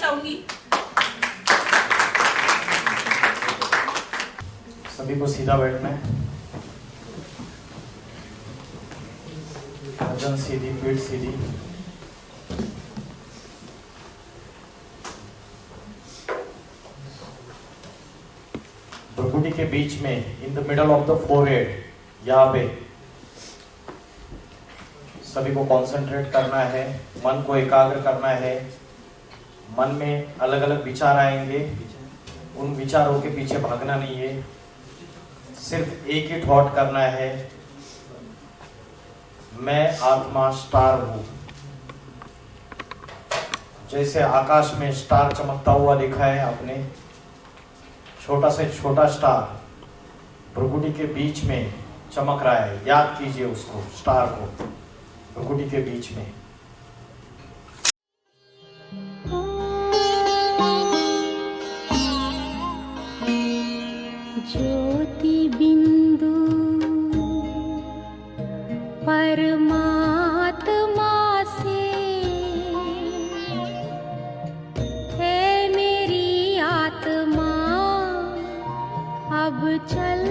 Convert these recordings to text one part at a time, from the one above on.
चाहूंगी। सभी को सीधा बैठना है, गर्दन सीधी, पीठ सीधी। भ्रुकुटी के बीच में, in the middle of the forehead, यहाँ पे सभी को कंसंट्रेट करना है, मन को एकाग्र करना है। मन में अलग अलग विचार आएंगे, उन विचारों के पीछे भागना नहीं है, सिर्फ एक ही थॉट करना है, मैं आत्मा स्टार हूं। जैसे आकाश में स्टार चमकता हुआ देखा है आपने, छोटा से छोटा स्टार भ्रुकुटी के बीच में चमक रहा है। याद कीजिए उसको, स्टार को, भ्रुकुटी के बीच में। ज्योति बिंदु परमात्मा से है मेरी आत्मा, अब चल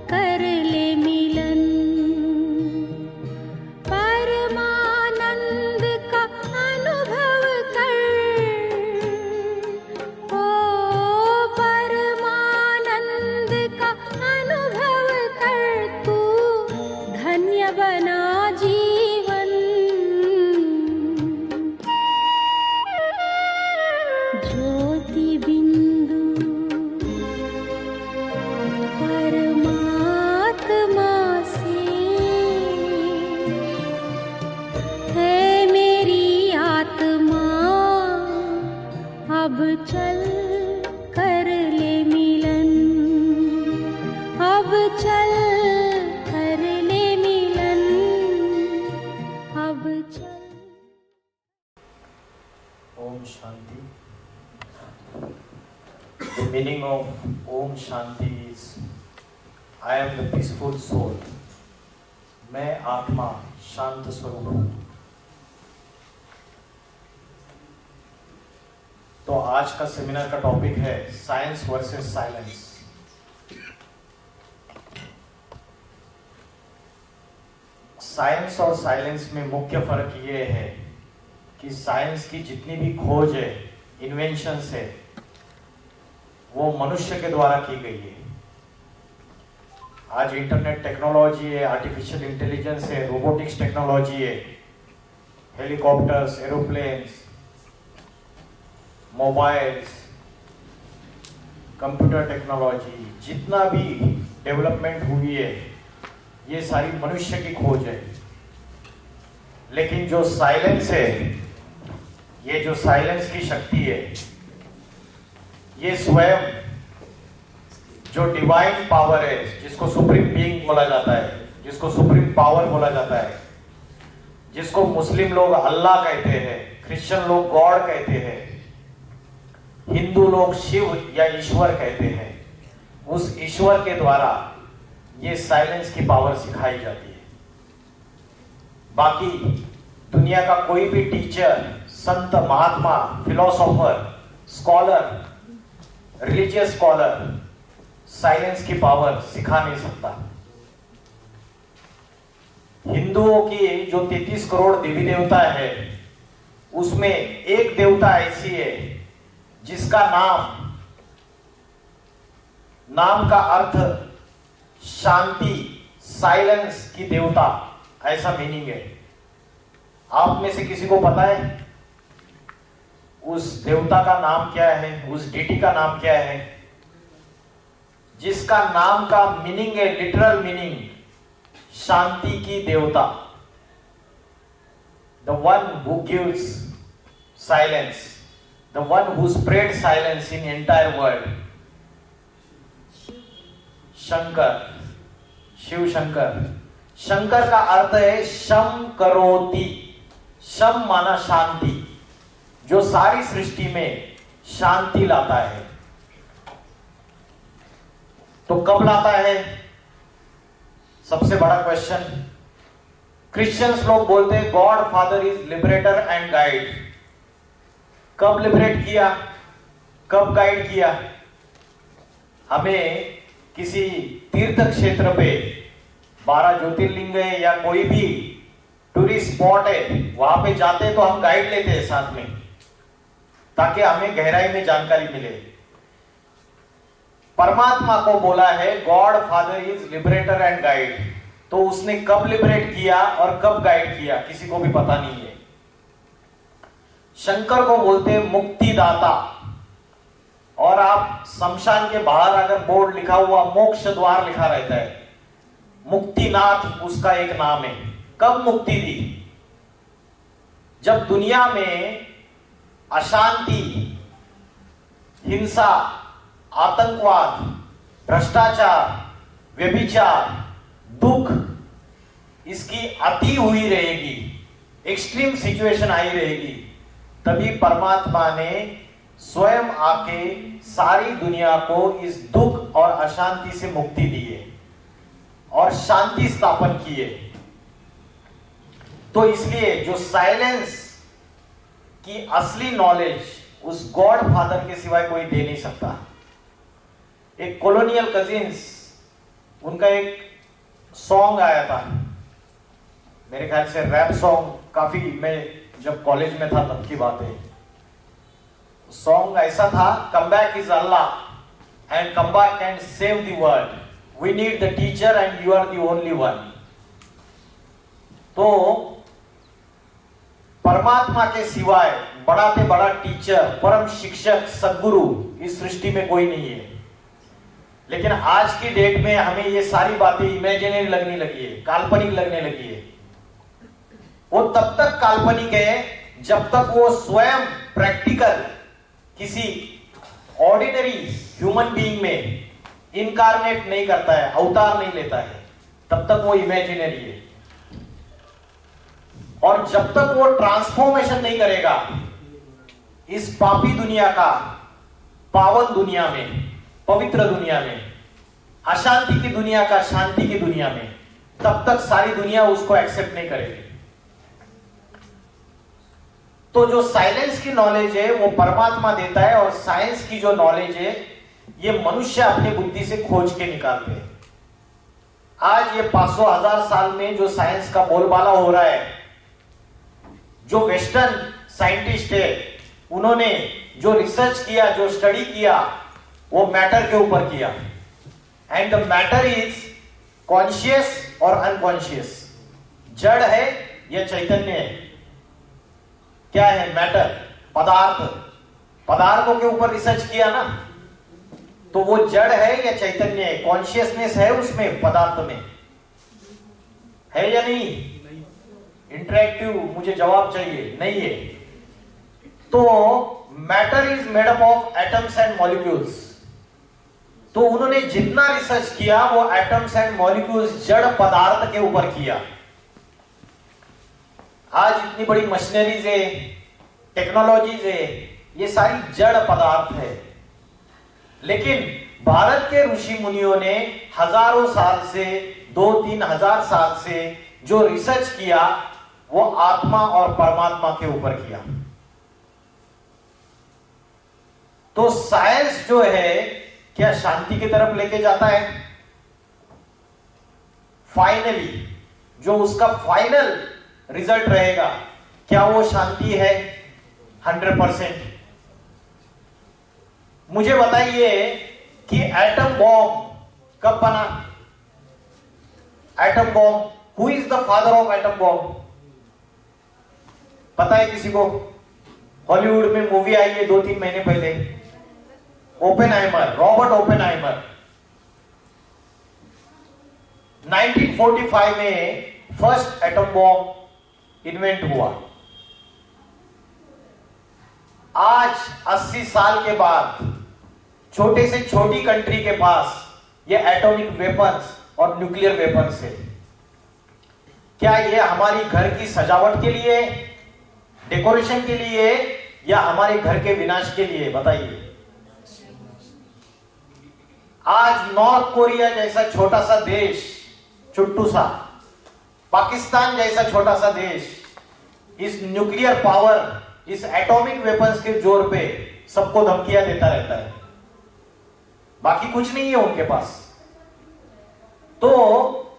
कर ले मिलन। परमानंद का अनुभव कर, ओ परमानंद का अनुभव कर, तू धन्य बना जीवन। ज्योति बिंदु परमात्मा से है मेरी आत्मा, अब चल कर ले मिलन। अब चल कर ले मिलन, अब चल। Om Shanti. The meaning of Om Shanti is I am the peaceful soul. मैं आत्मा शांत स्वरूप हूँ। तो आज का सेमिनार का टॉपिक है साइंस वर्सेस साइलेंस। साइंस और साइलेंस में मुख्य फर्क ये है कि साइंस की जितनी भी खोज है, इन्वेंशंस है, वो मनुष्य के द्वारा की गई है। आज इंटरनेट टेक्नोलॉजी है, आर्टिफिशियल इंटेलिजेंस है, रोबोटिक्स टेक्नोलॉजी है, helicopters, aeroplanes, mobiles, computer technology, जितना भी डेवलपमेंट हुई है, ये सारी मनुष्य की खोज है। लेकिन जो साइलेंस है, ये जो साइलेंस की शक्ति है, ये स्वयं जो डिवाइन पावर है, जिसको सुप्रीम बीइंग बोला जाता है, जिसको सुप्रीम पावर बोला जाता है, जिसको मुस्लिम लोग अल्लाह कहते हैं, क्रिश्चियन लोग गॉड कहते हैं, हिंदू लोग शिव या ईश्वर कहते हैं, उस ईश्वर के द्वारा ये साइलेंस की पावर सिखाई जाती है। बाकी दुनिया का कोई भी टीचर, संत, महात्मा, philosopher, scholar, religious scholar silence की पावर सिखा नहीं सकता। हिंदुओं की जो 33 करोड़ देवी देवता है, उसमें एक देवता ऐसी है जिसका नाम का अर्थ शांति, साइलेंस की देवता, ऐसा मीनिंग है। आप में से किसी को पता है उस देवता का नाम क्या है, उस डीटी का नाम क्या है, जिसका नाम का मीनिंग है, लिटरल मीनिंग, शांति की देवता। The one who gives silence, the one who spread silence in entire world, Shankar, Shiv Shankar. Shankar का अर्थ है शम करोति। शम माना शांति, जो सारी सृष्टि में शांति लाता है। तो कब लाता है? सबसे बड़ा क्वेश्चन। क्रिश्चियंस लोग बोलते हैं God father is liberator and guide. कब लिबरेट किया, कब गाइड किया? हमें किसी तीर्थ क्षेत्र पे 12 ज्योतिर्लिंग है या कोई भी टूरिस्ट स्पॉट है, वहां पे जाते तो हम गाइड लेते हैं साथ में, ताकि हमें गहराई में जानकारी मिले। परमात्मा को बोला है God father is liberator and guide, तो उसने कब लिबरेट किया और कब गाइड किया किसी को भी पता नहीं है। शंकर को बोलते हैं मुक्तिदाता, और आप शमशान के बाहर अगर बोर्ड लिखा हुआ मोक्ष द्वार लिखा रहता है, मुक्तिनाथ उसका एक नाम है। कब मुक्ति दी? जब दुनिया में अशांति, हिंसा, आतंकवाद, भ्रष्टाचार, व्यभिचार, दुख, इसकी अति हुई रहेगी, एक्सट्रीम सिचुएशन आई रहेगी, तभी परमात्मा ने स्वयं आके सारी दुनिया को इस दुख और अशांति से मुक्ति दी है और शांति स्थापन की है। तो इसलिए जो साइलेंस की असली नॉलेज उस गॉड फादर के सिवाय कोई दे नहीं सकता। एक कॉलोनियल कजिन्स, उनका एक सॉन्ग आया था, मेरे ख्याल से रैप सॉन्ग, काफी, मैं जब कॉलेज में था तब की बात है। सॉन्ग ऐसा था, come back is Allah and come back and save the world, we need the teacher and you are the only one. तो परमात्मा के सिवाय बड़ा से बड़ा टीचर, परम शिक्षक, सद्गुरु इस सृष्टि में कोई नहीं है। लेकिन आज की डेट में हमें ये सारी बातें इमेजिनरी लगने लगी है, काल्पनिक लगने लगी है। वो तब तक काल्पनिक है जब तक वो स्वयं प्रैक्टिकल किसी ऑर्डिनरी ह्यूमन बीइंग में इनकारनेट नहीं करता है, अवतार नहीं लेता है, तब तक वो इमेजिनरी है। और जब तक वो ट्रांसफॉर्मेशन नहीं करेगा इस पापी दुनिया का पावन दुनिया में, पवित्र दुनिया में, अशांति की दुनिया का शांति की दुनिया में, तब तक सारी दुनिया उसको एक्सेप्ट नहीं करेगी। तो जो साइलेंस की नॉलेज है वो परमात्मा देता है, और साइंस की जो नॉलेज है ये मनुष्य अपनी बुद्धि से खोज के निकालते हैं। आज ये 500,000 साल में जो साइंस का बोलबाला हो रहा है, जो वेस्टर्न साइंटिस्ट है उन्होंने जो रिसर्च किया, जो स्टडी किया, वो मैटर के ऊपर किया। And the matter is conscious और अनकॉन्शियस, जड़ है या चैतन्य है। क्या है मैटर? पदार्थ। पदार्थों के ऊपर रिसर्च किया ना, तो वो जड़ है या चैतन्य है? कॉन्शियसनेस है उसमें, पदार्थ में है या नहीं? इंटरेक्टिव, मुझे जवाब चाहिए, नहीं है। तो matter is made up of atoms and molecules. तो उन्होंने जितना रिसर्च किया वो एटम्स एंड मॉलिक्यूल्स, जड़ पदार्थ के ऊपर किया। आज इतनी बड़ी मशीनरीज है, टेक्नोलॉजीज है, ये सारी जड़ पदार्थ है। लेकिन भारत के ऋषि मुनियों ने हजारों साल से, 2-3 हजार साल से जो रिसर्च किया वो आत्मा और परमात्मा के ऊपर किया। तो साइंस जो है क्या शांति की तरफ लेके जाता है? फाइनली जो उसका फाइनल रिजल्ट रहेगा, क्या वो शांति है? 100%। मुझे बताइए कि एटम बॉम्ब कब बना? Atom bomb, who is the father of atom bomb? पता है किसी को? हॉलीवुड में मूवी आई है 2-3 महीने पहले, ओपेनहाइमर, रॉबर्ट ओपेनहाइमर। 1945 में फर्स्ट एटम बॉम्ब इन्वेंट हुआ। आज 80 साल के बाद छोटे से छोटी कंट्री के पास ये एटॉमिक वेपन्स और न्यूक्लियर वेपन्स है। क्या ये हमारी घर की सजावट के लिए, डेकोरेशन के लिए, या हमारे घर के विनाश के लिए? बताइए। आज नॉर्थ कोरिया जैसा छोटा सा देश, चुट्टू सा, पाकिस्तान जैसा छोटा सा देश इस न्यूक्लियर पावर इस एटॉमिक वेपन्स के जोर पे सबको धमकियां देता रहता है, बाकी कुछ नहीं है उनके पास। तो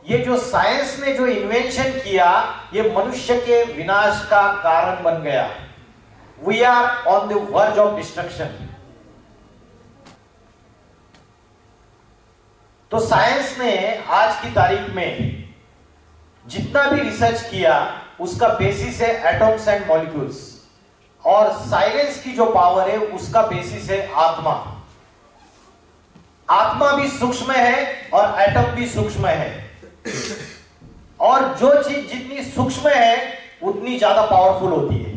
ये जो साइंस ने जो इन्वेंशन किया, ये मनुष्य के विनाश का कारण बन गया। We are on the verge of destruction. तो साइंस ने आज की तारीख में जितना भी रिसर्च किया, उसका बेसिस है एटॉम्स एंड मॉलिक्यूल्स, और साइलेंस की जो पावर है उसका बेसिस है आत्मा। आत्मा भी सूक्ष्म है और एटम भी सूक्ष्म है, और जो चीज जितनी सूक्ष्म है उतनी ज्यादा पावरफुल होती है।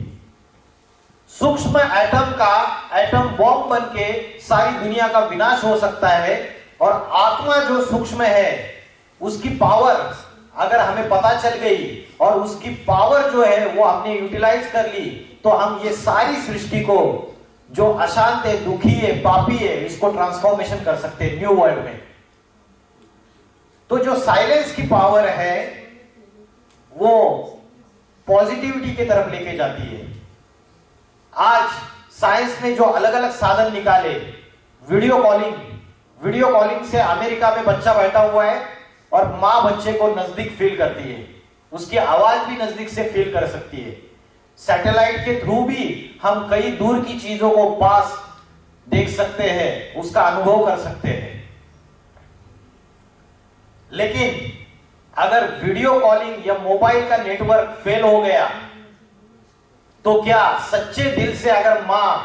सूक्ष्म एटम का एटम बॉम्ब बन के सारी दुनिया का विनाश हो सकता है, और आत्मा जो सूक्ष्म है उसकी पावर अगर हमें पता चल गई और उसकी पावर जो है वो हमने यूटिलाइज कर ली, तो हम ये सारी सृष्टि को जो अशांत है, दुखी है, पापी है, इसको ट्रांसफॉर्मेशन कर सकते हैं न्यू वर्ल्ड में। तो जो साइलेंस की पावर है वो पॉजिटिविटी की तरफ लेके जाती है। आज साइंस ने जो अलग अलग साधन निकाले, वीडियो कॉलिंग से अमेरिका में बच्चा बैठा हुआ है और मां बच्चे को नजदीक फील करती है, उसकी आवाज भी नजदीक से फील कर सकती है। सैटेलाइट के थ्रू भी हम कई दूर की चीजों को पास देख सकते हैं, उसका अनुभव कर सकते हैं। लेकिन अगर वीडियो कॉलिंग या मोबाइल का नेटवर्क फेल हो गया, तो क्या सच्चे दिल से अगर मां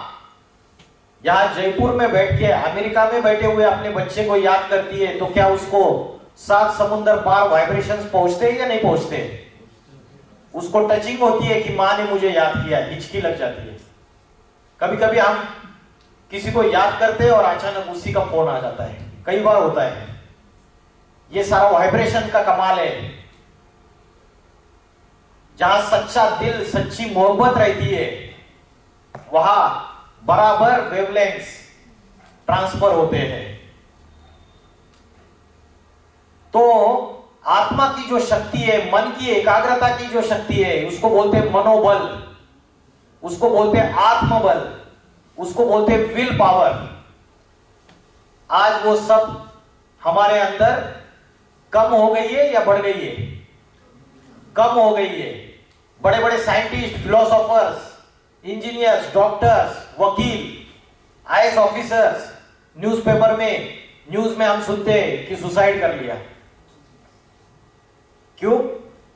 यहां जयपुर में बैठ के अमेरिका में बैठे हुए अपने बच्चे को याद करती है, तो क्या उसको 7 समुंदर पार वाइब्रेशंस पहुंचते हैं या नहीं पहुंचते? उसको टचिंग होती है कि मां ने मुझे याद किया, हिचकी लग जाती है। कभी कभी हम किसी को याद करते हैं और अचानक उसी का फोन आ जाता है, कई बार होता है। ये सारा वाइब्रेशन का कमाल है। जहां सच्चा दिल, सच्ची मोहब्बत रहती है, वहां बराबर वेवलेंथ्स ट्रांसफर होते हैं। तो आत्मा की जो शक्ति है, मन की एकाग्रता की जो शक्ति है, उसको बोलते हैं मनोबल, उसको बोलते हैं आत्मबल, उसको बोलते हैं विल पावर। आज वो सब हमारे अंदर कम हो गई है या बढ़ गई है? कम हो गई है। बड़े बड़े साइंटिस्ट, फिलोसोफर्स, इंजीनियर्स, डॉक्टर्स, वकील, आईएएस ऑफिसर्स, न्यूज में हम सुनते हैं कि सुसाइड कर लिया। क्यों?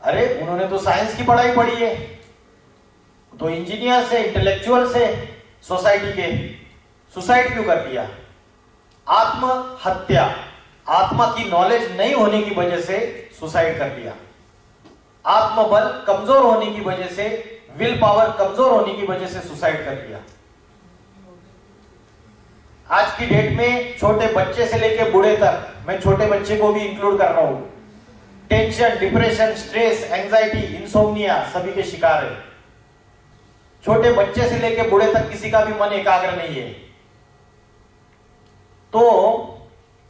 अरे उन्होंने तो साइंस की पढ़ाई पढ़ी है, तो इंजीनियर से, इंटेलेक्चुअल से, सोसाइटी के, सुसाइड क्यों कर लिया? आत्महत्या, आत्मा की नॉलेज नहीं होने की वजह से सुसाइड कर लिया। आत्मबल कमजोर होने की वजह से, विल पावर कमजोर होने की वजह से सुसाइड कर लिया। आज की डेट में छोटे बच्चे से लेकर बूढ़े तक, मैं छोटे बच्चे को भी इंक्लूड कर रहा हूं, tension, depression, stress, anxiety, insomnia सभी के शिकार है। छोटे बच्चे से लेकर बूढ़े तक किसी का भी मन एकाग्र नहीं है। तो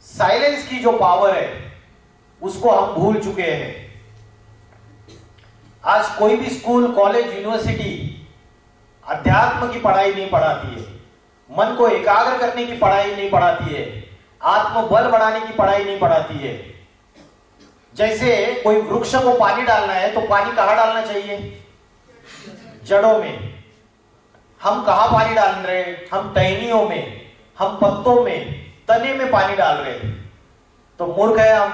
साइलेंस की जो पावर है उसको हम भूल चुके हैं। आज कोई भी स्कूल, कॉलेज, यूनिवर्सिटी अध्यात्म की पढ़ाई नहीं पढ़ाती है, मन को एकाग्र करने की पढ़ाई नहीं पढ़ाती है, आत्मबल बढ़ाने की पढ़ाई नहीं पढ़ाती है। जैसे कोई वृक्ष को पानी डालना है तो पानी कहां डालना चाहिए? जड़ों में। हम कहां पानी डाल रहे हैं? हम टहनियों में, हम पत्तों में, तने में पानी डाल रहे हैं। तो मूर्ख है हम।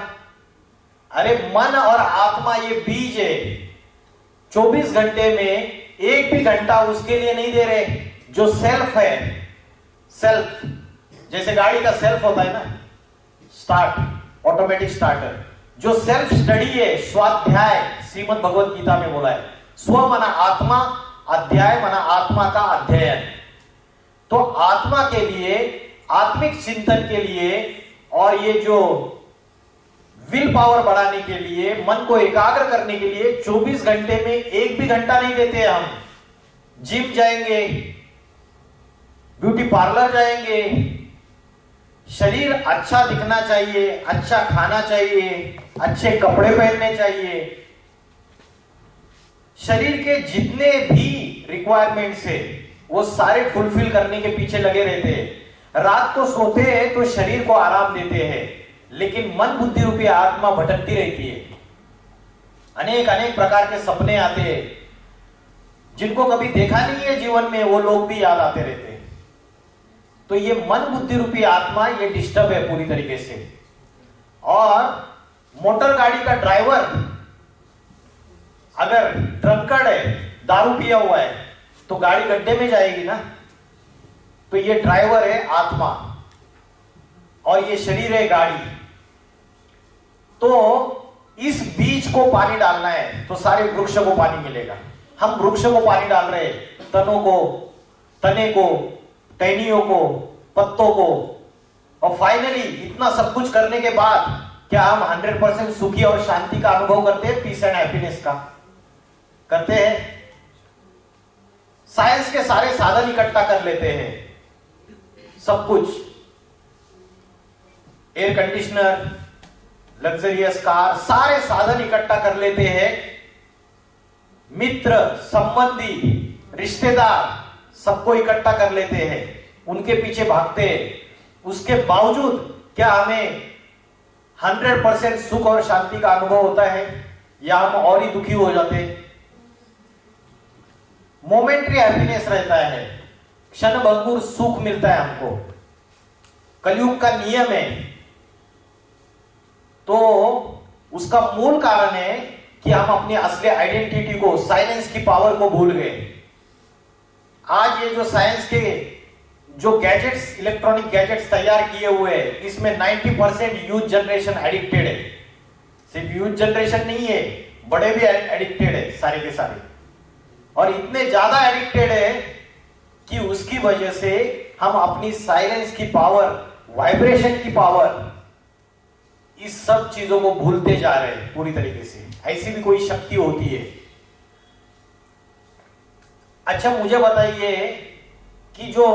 अरे मन और आत्मा ये बीज है, 24 घंटे में एक भी घंटा उसके लिए नहीं दे रहे। जो सेल्फ है, सेल्फ जैसे गाड़ी का सेल्फ होता है ना, स्टार्ट, ऑटोमेटिक स्टार्टर, जो सेल्फ स्टडी है, स्वाध्याय, श्रीमद् भगवत गीता में बोला है, स्व मना आत्मा, अध्याय मना आत्मा का अध्ययन। तो आत्मा के लिए, आत्मिक चिंतन के लिए, और ये जो विल पावर बढ़ाने के लिए, मन को एकाग्र करने के लिए 24 घंटे में एक भी घंटा नहीं देते हम। जिम जाएंगे, ब्यूटी पार्लर जाएंगे, शरीर अच्छा दिखना चाहिए, अच्छा खाना चाहिए, अच्छे कपड़े पहनने चाहिए। शरीर के जितने भी रिक्वायरमेंट्स है वो सारे फुलफिल करने के पीछे लगे रहते हैं। रात को सोते हैं तो शरीर को आराम देते हैं, लेकिन मन बुद्धि रूपी आत्मा भटकती रहती है। अनेक अनेक प्रकार के सपने आते हैं, जिनको कभी देखा नहीं है जीवन में, वो लोग भी याद आते रहते हैं। तो ये मन बुद्धि रूपी आत्मा ये डिस्टर्ब है पूरी तरीके से। और मोटर गाड़ी का ड्राइवर अगर ड्रंकर्ड है, दारू पिया हुआ है, तो गाड़ी गड्ढे में जाएगी ना। तो ये ड्राइवर है आत्मा और ये शरीर है गाड़ी। तो इस बीज को पानी डालना है तो सारे वृक्ष को पानी मिलेगा। हम वृक्ष को पानी डाल रहे हैं, तनों को, तने को, टहनियों को, पत्तों को, और फाइनली इतना सब कुछ करने के बाद क्या हम 100% सुखी और शांति का अनुभव करते हैं? पीस एंड हैप्पीनेस का करते हैं? साइंस के सारे साधन इकट्ठा कर लेते हैं, सब कुछ, एयर कंडीशनर, लग्जरियस कार, सारे साधन इकट्ठा कर लेते हैं। मित्र, संबंधी, रिश्तेदार सबको इकट्ठा कर लेते हैं, उनके पीछे भागते हैं। उसके बावजूद क्या हमें 100% सुख और शांति का अनुभव होता है, या हम और ही दुखी हो जाते हैं? मोमेंट्री हैप्पीनेस रहता है, क्षण भंगुर सुख मिलता है हमको, कलयुग का नियम है। तो उसका मूल कारण है कि हम अपनी असली आइडेंटिटी को, साइलेंस की पावर को भूल गए। आज ये जो साइंस के जो गैजेट्स, इलेक्ट्रॉनिक गैजेट्स तैयार किए हुए हैं, इसमें 90% यूथ जनरेशन एडिक्टेड है। सिर्फ यूथ जनरेशन नहीं है, बड़े भी एडिक्टेड है सारे के सारे। और इतने ज्यादा एडिक्टेड है कि उसकी वजह से हम अपनी साइलेंस की पावर, वाइब्रेशन की पावर, इस सब चीजों को भूलते जा रहे हैं पूरी तरीके से। ऐसी भी कोई शक्ति होती है? अच्छा मुझे बताइए कि जो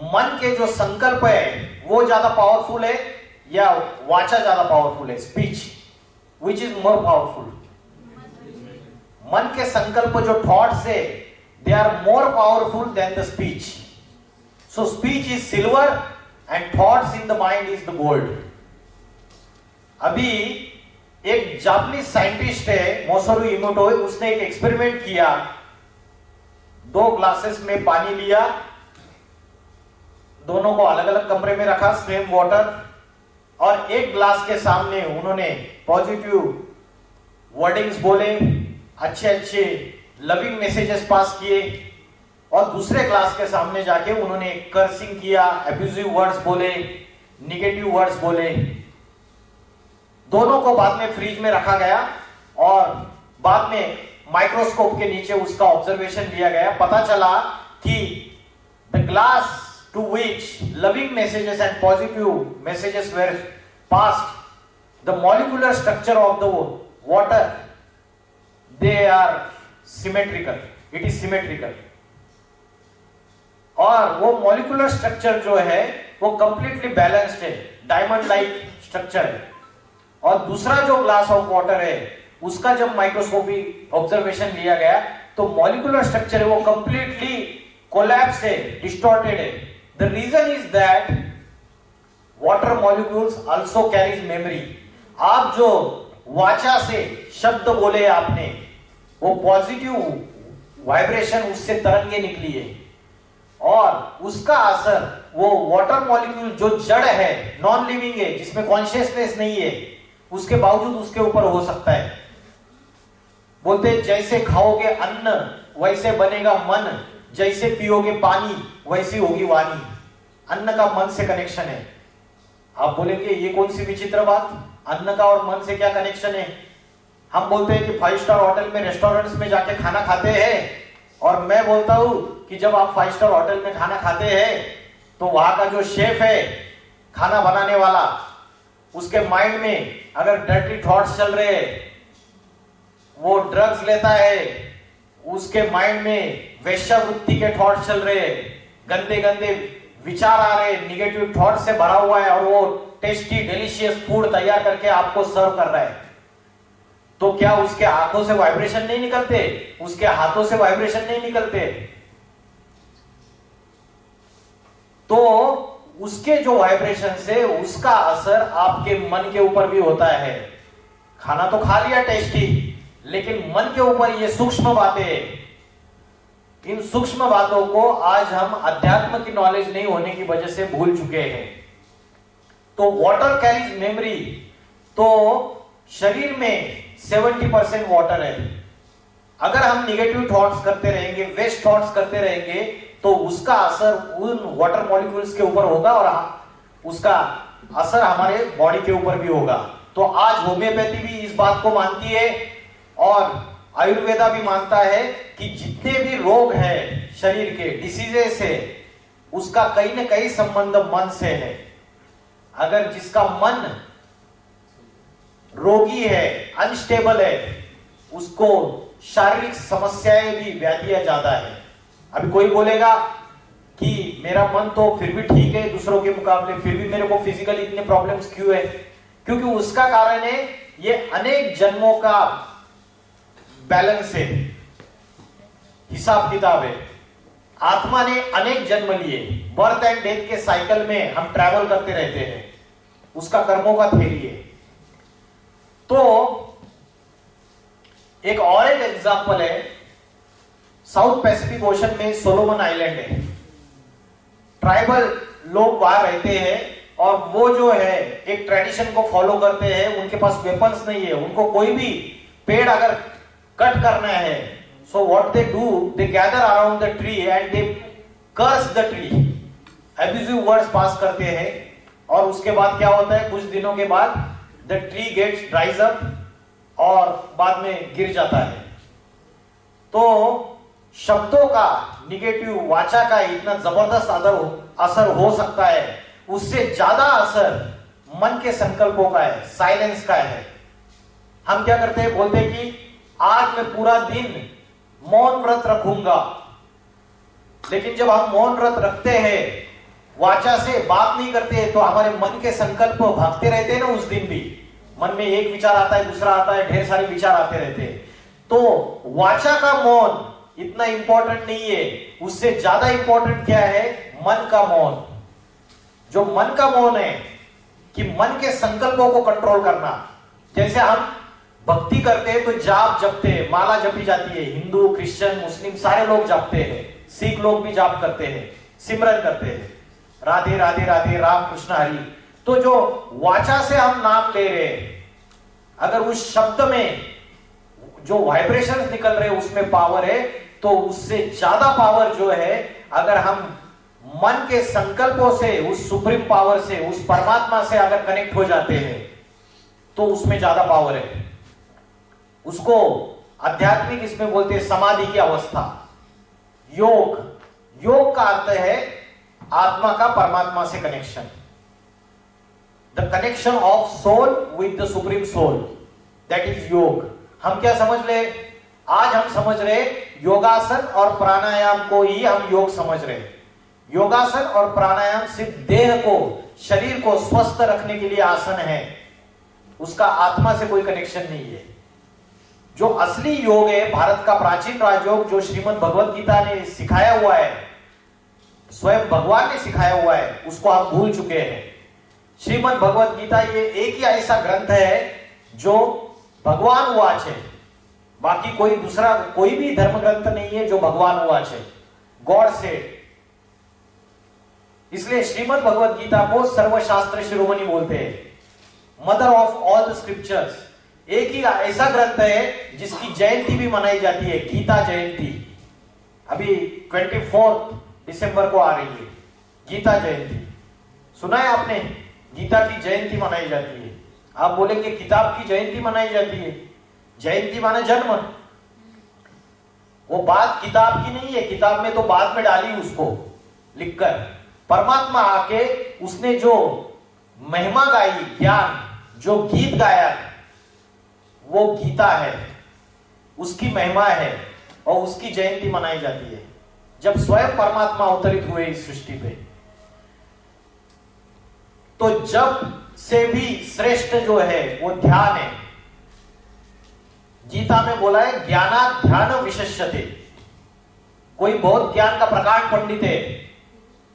मन के जो संकल्प है वो ज्यादा पावरफुल है या वाचा ज्यादा पावरफुल है? Speech, which is more powerful? मन के संकल्प जो थॉट्स है, they are more powerful than the speech. So speech is silver and thoughts in the mind is the gold. अभी एक जापानीज साइंटिस्ट है मोसोरू इमोटो, उसने एक एक्सपेरिमेंट किया। 2 ग्लासेस में पानी लिया, दोनों को अलग अलग कमरे में रखा, सेम वाटर, और एक ग्लास के सामने उन्होंने पॉजिटिव वर्डिंग्स बोले, अच्छे अच्छे लविंग मैसेजेस पास किए, और दूसरे ग्लास के सामने जाके उन्होंने कर्सिंग किया, अब्यूजिव वर्ड्स बोले, निगेटिव वर्ड्स बोले। दोनों को बाद में फ्रिज में रखा गया और बाद में माइक्रोस्कोप के नीचे उसका ऑब्जर्वेशन लिया गया। पता चला कि the glass to which loving messages and positive messages were passed, the molecular structure of the water, they are symmetrical, it is symmetrical. और वो मॉलिक्यूलर स्ट्रक्चर जो है वो कंप्लीटली बैलेंस्ड है, डायमंड लाइक स्ट्रक्चर है। और दूसरा जो ग्लास ऑफ वाटर है उसका जब माइक्रोस्कोपिक ऑब्जर्वेशन लिया गया तो मॉलिक्यूलर स्ट्रक्चर है वो कंप्लीटली कोलैप्स है, डिस्टॉर्टेड है। The reason is that water molecules also carries memory. आप जो वाचा से शब्द बोले आपने, वो पॉजिटिव वाइब्रेशन उससे तरंगे निकली है, और उसका असर वो वाटर मॉलिक्यूल जो जड़ है, नॉन लिविंग है, जिसमें कॉन्शियसनेस नहीं है, उसके बावजूद उसके ऊपर हो सकता है। बोलते जैसे खाओगे अन्न वैसे बनेगा मन, जैसे पियोगे पानी वैसी होगी वाणी। अन्न का मन से कनेक्शन है। आप बोलेंगे ये कौन सी विचित्र बात, अन्न का और मन से क्या कनेक्शन है? हम बोलते हैं कि 5 स्टार होटल में, रेस्टोरेंट्स में जाके खाना खाते हैं, और मैं बोलता हूं कि जब आप 5 स्टार होटल में खाना खाते हैं तो वहां का जो शेफ है, खाना बनाने वाला, उसके माइंड में अगर डर्टी थॉट्स चल रहे हैं, वो ड्रग्स लेता है, उसके माइंड में वेश्यावृत्ति के थॉट्स चल रहे हैं, गंदे गंदे विचार आ रहे हैं, निगेटिव थॉट से भरा हुआ है, और वो टेस्टी डिलीशियस फूड तैयार करके आपको सर्व कर रहा है, तो क्या उसके आंखों से वाइब्रेशन नहीं निकलते? उसके हाथों से वाइब्रेशन नहीं निकलते? तो उसके जो वाइब्रेशन से उसका असर आपके मन के ऊपर भी होता है। खाना तो खा लिया टेस्टी, लेकिन मन के ऊपर ये सूक्ष्म बातें, इन सूक्ष्म बातों को आज हम अध्यात्म की नॉलेज नहीं होने की वजह से भूल चुके हैं। तो वाटर कैरीज मेमोरी, तो शरीर में 70% वाटर है। अगर हम निगेटिव थॉट्स करते रहेंगे, वेस्ट थॉट्स करते रहेंगे, तो उसका असर उन वाटर मॉलिक्यूल्स के ऊपर होगा और उसका असर हमारे बॉडी के ऊपर भी होगा। तो आज होम्योपैथी भी इस बात को मानती है और आयुर्वेदा भी मानता है कि जितने भी रोग हैं शरीर के, डिसीजेस है, उसका कहीं ना कहीं संबंध मन से है। अगर जिसका मन रोगी है, अनस्टेबल है, उसको शारीरिक समस्याएं भी, व्याधियां ज्यादा है। अभी कोई बोलेगा कि मेरा मन तो फिर भी ठीक है दूसरों के मुकाबले, फिर भी मेरे को फिजिकली इतने प्रॉब्लम्स क्यों है? क्योंकि उसका कारण है ये अनेक जन्मों का बैलेंस है, हिसाब किताब है। आत्मा ने अनेक जन्म लिए, बर्थ एंड डेथ के साइकिल में हम ट्रैवल करते रहते हैं, उसका कर्मों का थ्योरी है। तो एक और एक एग्जांपल है, साउथ पैसिफिक ओशन में सोलोमन आइलैंड है। ट्राइबल लोग वहां रहते हैं और वो जो है एक ट्रेडिशन को फॉलो करते हैं। उनके पास वेपन्स नहीं है, उनको कोई भी पेड़ अगर कट करना है, so what they do, they gather around the tree and they curse the tree, abusive words pass करते हैं। और उसके बाद क्या होता है, कुछ दिनों के बाद the tree gets dries up और बाद में गिर जाता है। तो शब्दों का, निगेटिव वाचा का इतना जबरदस्त असर हो सकता है, उससे ज्यादा असर मन के संकल्पों का है, साइलेंस का है। हम क्या करते हैं, बोलते हैं कि आज मैं पूरा दिन मौन व्रत रखूंगा, लेकिन जब हम मौन व्रत रखते हैं, वाचा से बात नहीं करते हैं, तो हमारे मन के संकल्प भागते रहते हैं ना। उस दिन भी मन में एक विचार आता है, दूसरा आता है, ढेर सारे विचार आते रहते हैं। तो वाचा का मौन इतना इंपॉर्टेंट नहीं है, उससे ज्यादा इंपॉर्टेंट क्या है, मन का मौन। जो मन का मौन है कि मन के संकल्पों को कंट्रोल करना। जैसे हम भक्ति करते हैं तो जाप जपते हैं, माला जपी जाती है, हिंदू, क्रिश्चियन, मुस्लिम सारे लोग जपते हैं, सिख लोग भी जाप करते हैं, सिमरन करते हैं, राधे राधे राधे, राम कृष्ण हरि। तो जो वाचा से हम नाम ले रहे हैं, अगर उस शब्द में जो वाइब्रेशंस निकल रहे हैं उसमें पावर है, तो उससे ज्यादा पावर जो है, अगर हम मन के संकल्पों से, उस सुप्रीम पावर से, उस परमात्मा से अगर कनेक्ट हो जाते हैं, तो उसमें ज्यादा पावर है। उसको आध्यात्मिक इसमें बोलते हैं समाधि की अवस्था। योग, योग का अर्थ है आत्मा का परमात्मा से connection, the connection of soul with the supreme soul, that is yoga. हम क्या समझ रहे, आज हम समझ रहे योगासन और प्राणायाम को ही हम योग समझ रहे। योगासन और प्राणायाम सिर्फ देह को, शरीर को स्वस्थ रखने के लिए आसन है, उसका आत्मा से कोई कनेक्शन नहीं है। जो असली योग है, भारत का प्राचीन राजयोग जो श्रीमद् भगवत गीता ने सिखाया हुआ है, स्वयं भगवान ने सिखाया हुआ है, उसको आप भूल चुके हैं। श्रीमद् भगवत गीता ये एक ही ऐसा ग्रंथ है जो भगवान वाच है, बाकी कोई दूसरा कोई भी धर्म ग्रंथ नहीं है जो भगवान वाच है, गॉड सेड। इसलिए श्रीमद् भगवत गीता को सर्वशास्त्र शिरोमणि बोलते हैं, mother of all the scriptures. एक ही ऐसा ग्रंथ है जिसकी जयंती भी मनाई जाती है, गीता जयंती। अभी 24 दिसंबर को आ रही है गीता जयंती। सुना है आपने, गीता की जयंती मनाई जाती है। आप बोलेंगे किताब की जयंती मनाई जाती है, जयंती माने जन्म, वो बात किताब की नहीं है, किताब में तो बाद में डाली उसको लिखकर। परमात्मा आके उसने जो महिमा गाई, ज्ञान, जो गीत गाया, वो गीता है, उसकी महिमा है और उसकी जयंती मनाई जाती है, जब स्वयं परमात्मा अवतरित हुए इस सृष्टि पे। तो जब से भी श्रेष्ठ जो है वो ध्यान है। गीता में बोला है ज्ञानाध्यान विशेष्यते। कोई बहुत ज्ञान का प्रकांड पंडित है,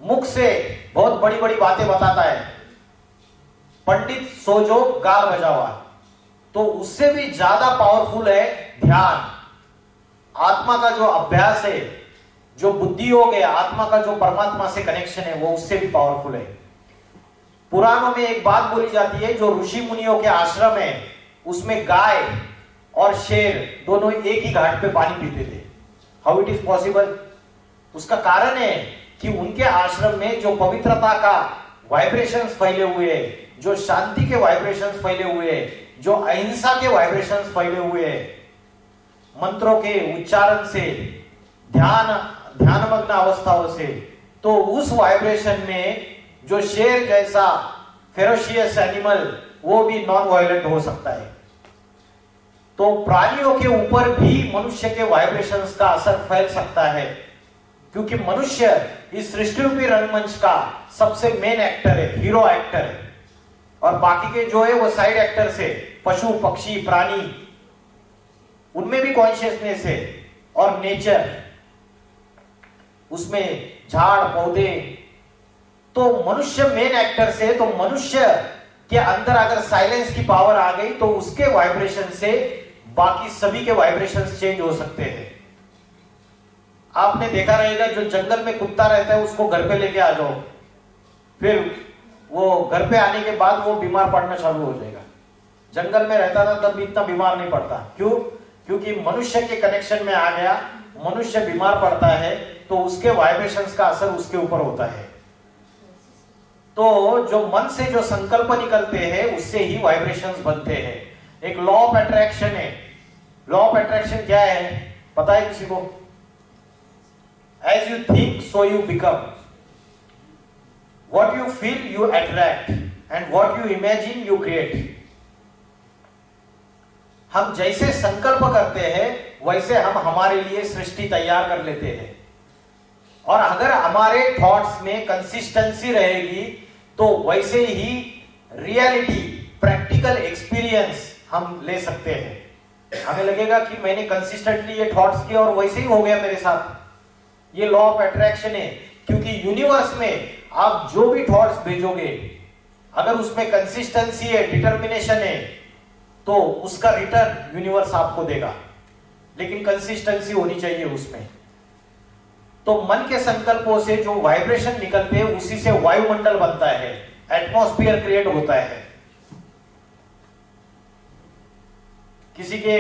मुख से बहुत बड़ी बड़ी बातें बताता है, पंडित सोजो गाल बजावा, तो उससे भी ज्यादा पावरफुल है ध्यान। आत्मा का जो अभ्यास है, जो बुद्धि हो गया, आत्मा का जो परमात्मा से कनेक्शन है, वो उससे भी पावरफुल है। पुराणों में एक बात बोली जाती है, जो ऋषि मुनियों के आश्रम है उसमें गाय और शेर दोनों एक ही घाट पे पानी पीते थे। How it is possible? उसका कारण है कि उनके आश्रम में जो पवित्रता का वाइब्रेशंस फैले हुए हैं, जो शांति के वाइब्रेशंस फैले हुए हैं, जो अहिंसा के वाइब्रेशंस फैले हुए हैं, मंत्रों के उच्चारण से, ध्यानमग्न अवस्थाओं से, तो उस वाइब्रेशन में जो शेर जैसा फेरोशियस एनिमल, वो भी नॉन वायलेंट हो सकता है। तो प्राणियों के ऊपर भी मनुष्य के वाइब्रेशंस का असर फैल सकता है, क्योंकि मनुष्य इस सृष्टि रूपी रंगमंच का सबसे मेन एक्टर है, हीरो एक्टर है, और बाकी के जो है वो साइड एक्टर्स है, पशु पक्षी प्राणी, उनमें भी कॉन्शियसनेस है, और नेचर, उसमें झाड़ पौधे। तो मनुष्य मेन एक्टर से, तो मनुष्य के अंदर अगर साइलेंस की पावर आ गई तो उसके वाइब्रेशन से बाकी सभी के वाइब्रेशंस चेंज हो सकते हैं। आपने देखा रहेगा, जो जंगल में कुत्ता रहता है उसको घर पे लेके आ जाओ, फिर वो घर पे आने के बाद वो बीमार पड़ना चालू हो जाएगा। जंगल में रहता था तब इतना बीमार नहीं पड़ता। क्यों? क्योंकि मनुष्य के कनेक्शन में आ गया, मनुष्य बीमार पड़ता है तो उसके वाइब्रेशंस का असर उसके ऊपर होता है। तो जो मन से जो संकल्प निकलते हैं उससे ही वाइब्रेशंस बनते हैं। एक लॉ ऑफ अट्रैक्शन है। लॉ ऑफ अट्रैक्शन क्या है पता है किसी को? As you think so you become, what you feel you attract, and what you imagine you create. हम जैसे संकल्प करते हैं वैसे हम हमारे लिए सृष्टि तैयार कर लेते हैं, और अगर हमारे थॉट्स में कंसिस्टेंसी रहेगी तो वैसे ही रियलिटी, प्रैक्टिकल एक्सपीरियंस हम ले सकते हैं। हमें लगेगा कि मैंने कंसिस्टेंटली ये थॉट्स किए और वैसे ही हो गया मेरे साथ। ये लॉ ऑफ अट्रैक्शन है, क्योंकि यूनिवर्स में आप जो भी थॉट्स भेजोगे, अगर उसमें कंसिस्टेंसी है, डिटर्मिनेशन है, तो उसका रिटर्न यूनिवर्स आपको देगा। लेकिन कंसिस्टेंसी होनी चाहिए उसमें। तो मन के संकल्पों से जो वाइब्रेशन निकलते हैं उसी से वायुमंडल बनता है, एटमॉस्फेयर क्रिएट होता है। किसी के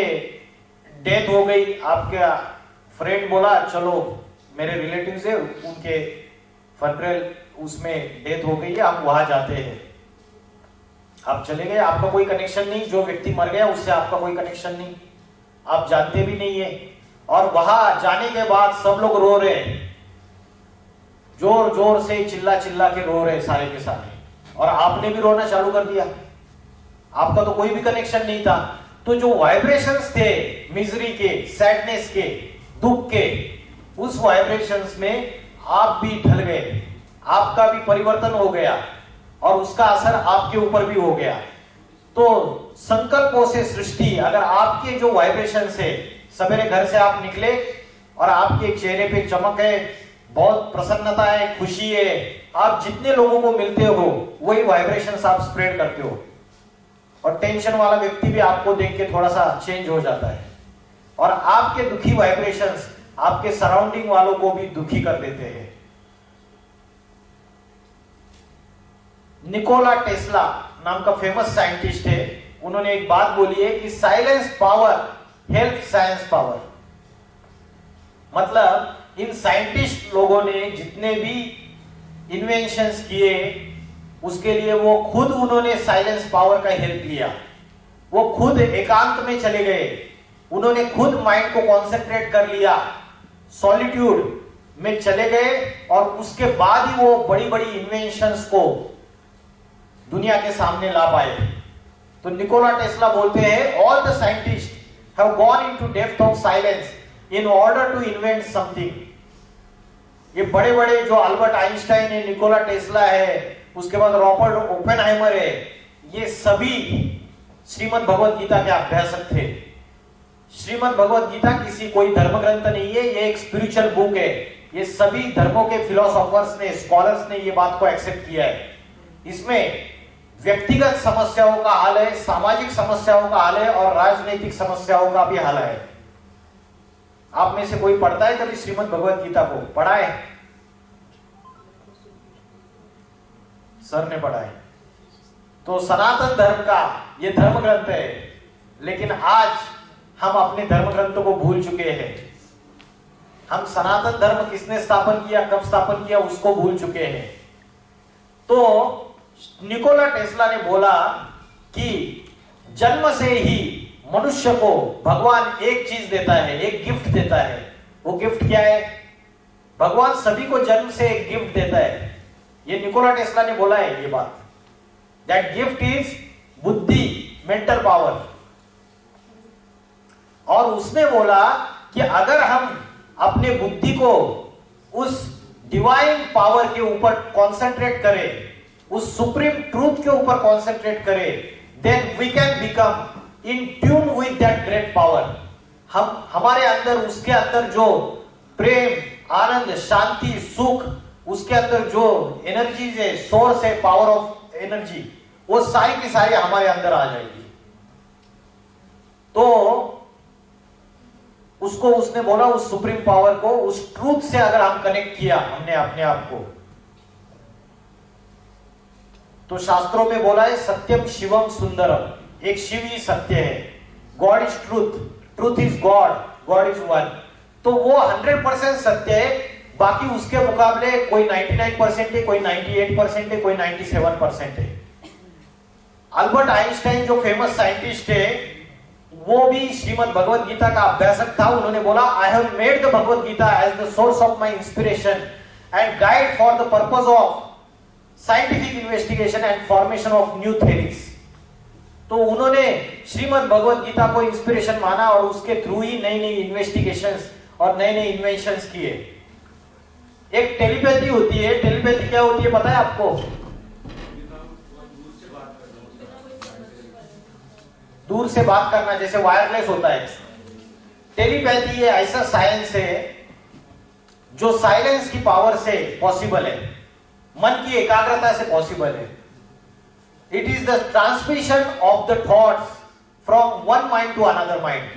डेथ हो गई, आपका फ्रेंड बोला चलो मेरे रिलेटिव्स है उनके फनरेल उसमें डेथ हो गई है, आप वहां जाते हैं। आप चले गए, आपका कोई कनेक्शन नहीं, जो व्यक्ति मर गया उससे आपका कोई कनेक्शन नहीं, आप जानते भी नहीं है। और वहां जाने के बाद सब लोग रो रहे हैं, जोर जोर से चिल्ला चिल्ला के रो रहे सारे के सारे, और आपने भी रोना चालू कर दिया। आपका तो कोई भी कनेक्शन नहीं था। तो जो वाइब्रेशंस थे मिजरी के, सैडनेस के, दुख के, उस वाइब्रेशंस में आप भी ढल गए, आपका भी परिवर्तन हो गया, और उसका असर आपके ऊपर भी हो गया। तो संकल्पों से सृष्टि, अगर आपके जो वाइब्रेशंस है, सवेरे घर से आप निकले और आपके चेहरे पे चमक है, बहुत प्रसन्नता है, खुशी है, आप जितने लोगों को मिलते हो वही वाइब्रेशंस आप स्प्रेड करते हो, और टेंशन वाला व्यक्ति भी आपको देख के थोड़ा सा चेंज हो जाता है, और आपके दुखी वाइब्रेशंस आपके सराउंडिंग वालों को भी दुखी कर देते हैं। निकोला टेस्ला नाम का फेमस साइंटिस्ट है, उन्होंने एक बात बोली है कि silence power help science power. मतलब इन साइंटिस्ट लोगों ने जितने भी इन्वेंशंस किए उसके लिए वो खुद उन्होंने साइलेंस पावर का हेल्प लिया। वो खुद एकांत में चले गए, उन्होंने खुद माइंड को कॉन्सेंट्रेट कर लिया, सॉलिट्यूड में चले गए, और उसके बाद ही वो बड़ी बड़ी इन्वेंशंस को दुनिया के सामने ला पाए। तो निकोला टेस्ला बोलते हैं all the scientist have gone into depth of silence in order to invent something. ये बड़े बड़े जो अल्बर्ट आइंस्टाइन है, निकोला टेस्ला है, उसके बाद रॉबर्ट ओपेनहाइमर है, ये सभी श्रीमद् भगवत गीता के अभ्यासक थे। श्रीमद् भगवत गीता किसी कोई धर्म ग्रंथ नहीं है, ये एक स्पिरिचुअल बुक है। ये सभी धर्मों के फिलोसोफर्स ने, स्कॉलर्स ने ये बात को एक्सेप्ट किया है। इसमें व्यक्तिगत समस्याओं का हल है, सामाजिक समस्याओं का हल है और राजनीतिक समस्याओं का भी हल है। आप में से कोई पढ़ता है कभी श्रीमद् भगवत गीता को? पढ़ा है? सर ने पढ़ा है। तो सनातन धर्म का ये धर्म ग्रंथ है, लेकिन आज हम अपने धर्म ग्रंथों को भूल चुके हैं। हम सनातन धर्म किसने स्थापन किया, कब स्थापन किया, उसको भूल चुके हैं। तो निकोला टेस्ला ने बोला कि जन्म से ही मनुष्य को भगवान एक चीज देता है, एक गिफ्ट देता है। वो गिफ्ट क्या है? भगवान सभी को जन्म से एक गिफ्ट देता है। ये निकोला टेस्ला ने बोला है ये बात। दैट गिफ्ट इज बुद्धि, मेंटल पावर। और उसने बोला कि अगर हम अपने बुद्धि को उस डिवाइन पावर के ऊपर कॉन्सेंट्रेट करें, उस सुप्रीम ट्रूथ के ऊपर कॉन्सेंट्रेट करें, then we can become in tune with that great power. हम हमारे अंदर, उसके अंदर जो प्रेम, आनंद, शांति, सुख, उसके अंदर जो एनर्जीज है, सोर्स है, पावर ऑफ एनर्जी, वो सारी की सारी हमारे अंदर आ जाएगी। तो उसको उसने बोला, उस सुप्रीम पावर को, उस ट्रूथ से अगर हम कनेक्ट किया हमने अपने आप को, तो शास्त्रों में बोला है सत्यम शिवम सुंदरम। एक शिव ही सत्य है। God is truth, truth is God, God is one. तो वो 100% सत्य है। बाकी उसके मुकाबले कोई 99% है, कोई 98% है, कोई 97% है। अल्बर्ट आइंस्टाइन जो फेमस साइंटिस्ट है, वो भी श्रीमद् भगवत गीता का अभ्यासक था। उन्होंने बोला, I have made the Bhagavad Gita as the source of my inspiration and guide for the purpose of scientific investigation and formation of new theories. तो उन्होंने श्रीमद् भगवत गीता को इंस्पिरेशन माना और उसके थ्रू ही नई नई इन्वेस्टिगेशंस और नए नए इन्वेंशंस किए। एक टेलीपैथी होती है। टेलीपैथी क्या होती है पता है आपको? दूर से बात करना, जैसे वायरलेस होता है। टेलीपैथी ये ऐसा साइंस है जो साइलेंस की पावर से पॉसिबल है, मन की एकाग्रता से पॉसिबल है। It is the transmission of the thoughts from one mind to another mind.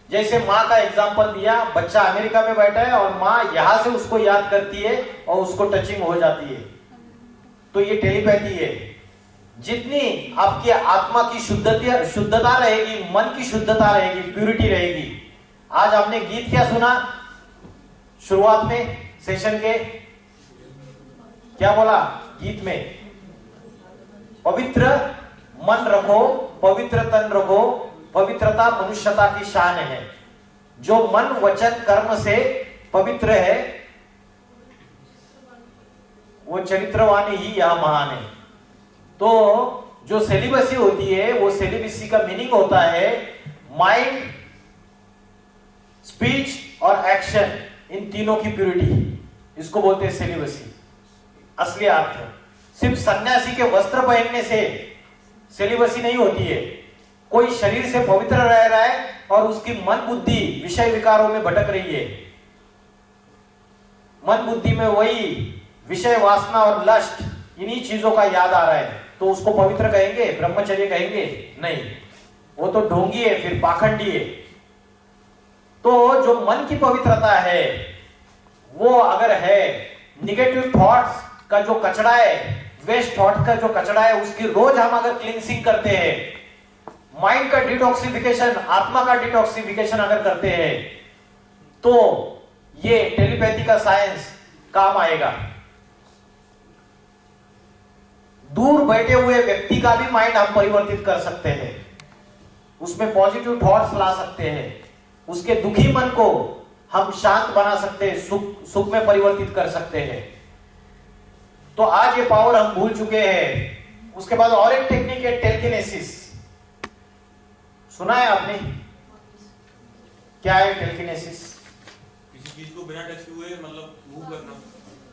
जैसे मां का एग्जांपल दिया, बच्चा अमेरिका में बैठा है और मां यहां से उसको याद करती है और उसको टचिंग हो जाती है। तो ये टेलीपैथी है। जितनी आपकी आत्मा की शुद्धता रहेगी, मन की शुद्धता रहेगी, प्यूरिटी रहेगी। आज आपने गीत क्या सुना शुरुआत में सेशन के? क्या बोला गीत में? पवित्र मन रखो, पवित्र तन रखो, पवित्रता मनुष्यता की शान है। जो मन, वचन, कर्म से पवित्र है, वो चरित्रवाणी ही यह महान है। तो जो सेलिबसी होती है, वो सेलिबसी का मीनिंग होता है माइंड, स्पीच और एक्शन, इन तीनों की प्यूरिटी। इसको बोलते हैं सेलिबसी। असली अर्थ सिर्फ सन्यासी के वस्त्र पहनने से सेलिबसी नहीं होती है। कोई शरीर से पवित्र रह रहा है और उसकी मन बुद्धि विषय विकारों में भटक रही है। मन बुद्धि में वही विषय वासना और लस्ट, इन्हीं चीजों का याद आ रहा है, तो उसको पवित्र कहेंगे, ब्रह्मचर्य कहेंगे? नहीं, वो तो ढोंगी है, फिर पाखंडी है। तो जो मन की पवित्रता है, वो अगर है, निगेटिव थॉट्स का जो कचरा है, वेस्ट थॉट का जो कचरा है, उसकी रोज हम अगर क्लींसिंग करते हैं, माइंड का डिटॉक्सिफिकेशन, आत्मा का डिटॉक्सिफिकेशन अगर करते हैं, तो ये टेलीपैथी का साइंस काम आएगा। दूर बैठे हुए व्यक्ति का भी माइंड हम परिवर्तित कर सकते हैं, उसमें पॉजिटिव थॉट्स ला सकते हैं, उसके दुखी मन को हम शांत बना सकते हैं, सुख में परिवर्तित कर सकते हैं। तो आज ये पावर हम भूल चुके हैं। उसके बाद और एक टेक्निक है टेलकिनेसिस। सुना है आपने? क्या है टेलकिनेसिस? किसी चीज को बिना टच किए मतलब मूव करना,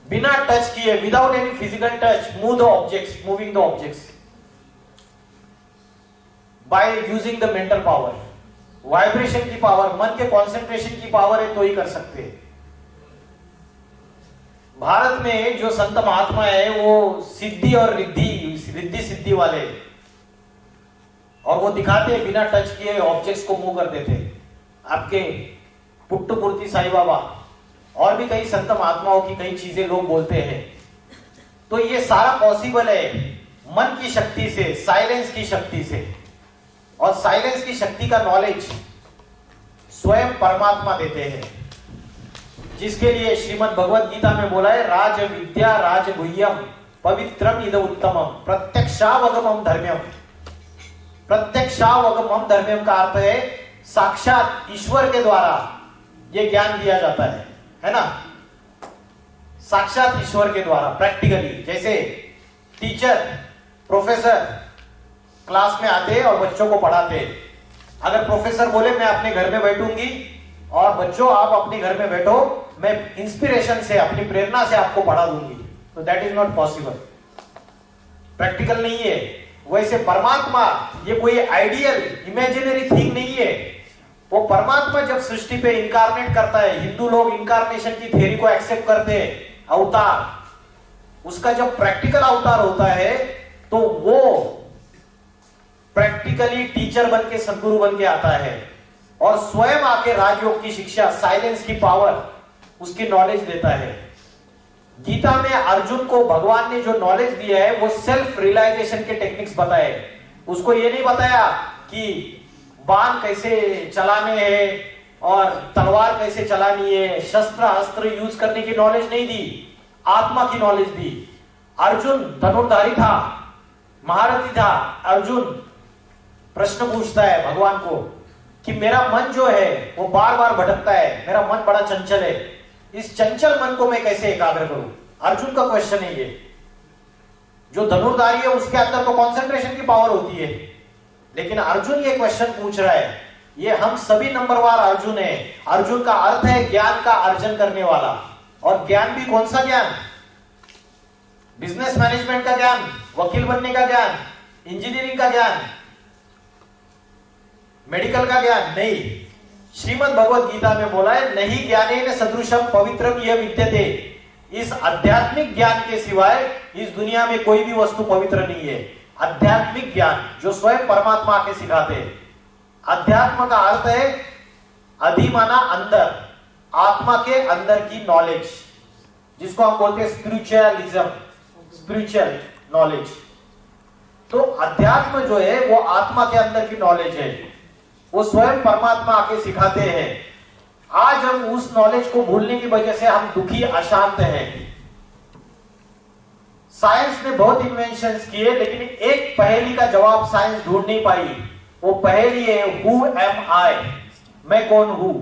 बिना टच किए, without any physical touch, move the objects, moving the objects by using the mental power. Vibration की पावर, मन के कॉन्सेंट्रेशन की पावर है तो ही कर सकते हैं। भारत में जो संत महात्मा है वो सिद्धि और रिद्धि सिद्धि वाले, और वो दिखाते बिना टच किए ऑब्जेक्ट्स को मूव कर देते। आपके पुट्टुपुर्ति साईं बाबा और भी कई संत महात्माओं की कई चीजें लोग बोलते हैं। तो ये सारा पॉसिबल है मन की शक्ति से, साइलेंस की शक्ति से। और साइलेंस की शक्ति का नॉलेज स्वयं परमात्मा देते हैं, जिसके लिए श्रीमद् भगवद गीता में बोला है राज विद्या राज गुह्यम पवित्रम इद उत्तमम प्रत्यक्षावगमम धर्म्यम। प्रत्यक्षावगमम धर्म्यम का अर्थ है साक्षात ईश्वर के द्वारा ये ज्ञान दिया जाता है ना, साक्षात ईश्वर के द्वारा प्रैक्टिकली। जैसे टीचर प्रोफेसर क्लास में आते और बच्चों को पढ़ाते। अगर प्रोफेसर बोले मैं अपने घर में बैठूंगी और बच्चों आप अपने घर में बैठो, मैं इंस्पिरेशन से अपनी प्रेरणा से आपको पढ़ा दूंगी, तो that is not possible, practical नहीं है। वैसे परमात्मा ये कोई आइडियल इमेजिनरी थिंग नहीं है। वो परमात्मा जब सृष्टि पे इनकारनेट करता है, हिंदू लोग इनकारनेशन की थ्योरी को एक्सेप्ट करते हैं, अवतार, उसका जब प्रैक्टिकल अवतार होता है तो वो प्रैक्टिकली टीचर बन के सदगुरु बन के आता है और स्वयं आके राजयोग की शिक्षा, साइलेंस की पावर, उसकी नॉलेज देता है। गीता में अर्जुन को भगवान ने जो नॉलेज दिया है वो सेल्फ रियलाइजेशन के टेक्निक्स बताए। उसको ये नहीं बताया कि बाण कैसे चलाने हैं और तलवार कैसे चलानी है, शस्त्र अस्त्र यूज करने की नॉलेज नहीं दी, आत्मा की नॉलेज दी। अर्जुन धनुर्धारी था, महारथी था। अर्जुन प्रश्न पूछता है भगवान को कि मेरा मन जो है वो बार बार भटकता है, मेरा मन बड़ा चंचल है, इस चंचल मन को मैं कैसे एकाग्र करूं? अर्जुन का क्वेश्चन है ये। जो धनुर्धारी है उसके अंदर तो कंसंट्रेशन की पावर होती है, लेकिन अर्जुन ये क्वेश्चन पूछ रहा है। ये हम सभी नंबरवार अर्जुन है। अर्जुन का अर्थ है ज्ञान का अर्जन करने वाला। और ज्ञान भी कौन सा ज्ञान? बिजनेस मैनेजमेंट का ज्ञान, वकील बनने का ज्ञान, इंजीनियरिंग का ज्ञान, मेडिकल का ज्ञान नहीं। श्रीमद् भगवद गीता में बोला है नहीं ज्ञानेन सदृशम पवित्रम यह विद्यते। इस आध्यात्मिक ज्ञान के सिवाय इस दुनिया में कोई भी वस्तु पवित्र नहीं है। आध्यात्मिक ज्ञान जो स्वयं परमात्मा के सिखाते हैं। अध्यात्म का अर्थ है अधिमाना अंदर, आत्मा के अंदर की नॉलेज, जिसको हम बोलते हैं स्पिरिचुअलिज्म, स्पिरिचुअल नॉलेज। तो अध्यात्म जो है वो आत्मा के अंदर की नॉलेज है, वो स्वयं परमात्मा आके सिखाते हैं। आज हम उस नॉलेज को भूलने की वजह से हम दुखी अशांत हैं। साइंस ने बहुत इन्वेंशंस किए, लेकिन एक पहेली का जवाब साइंस ढूंढ नहीं पाई। वो पहेली है हु एम आई, मैं कौन हूं।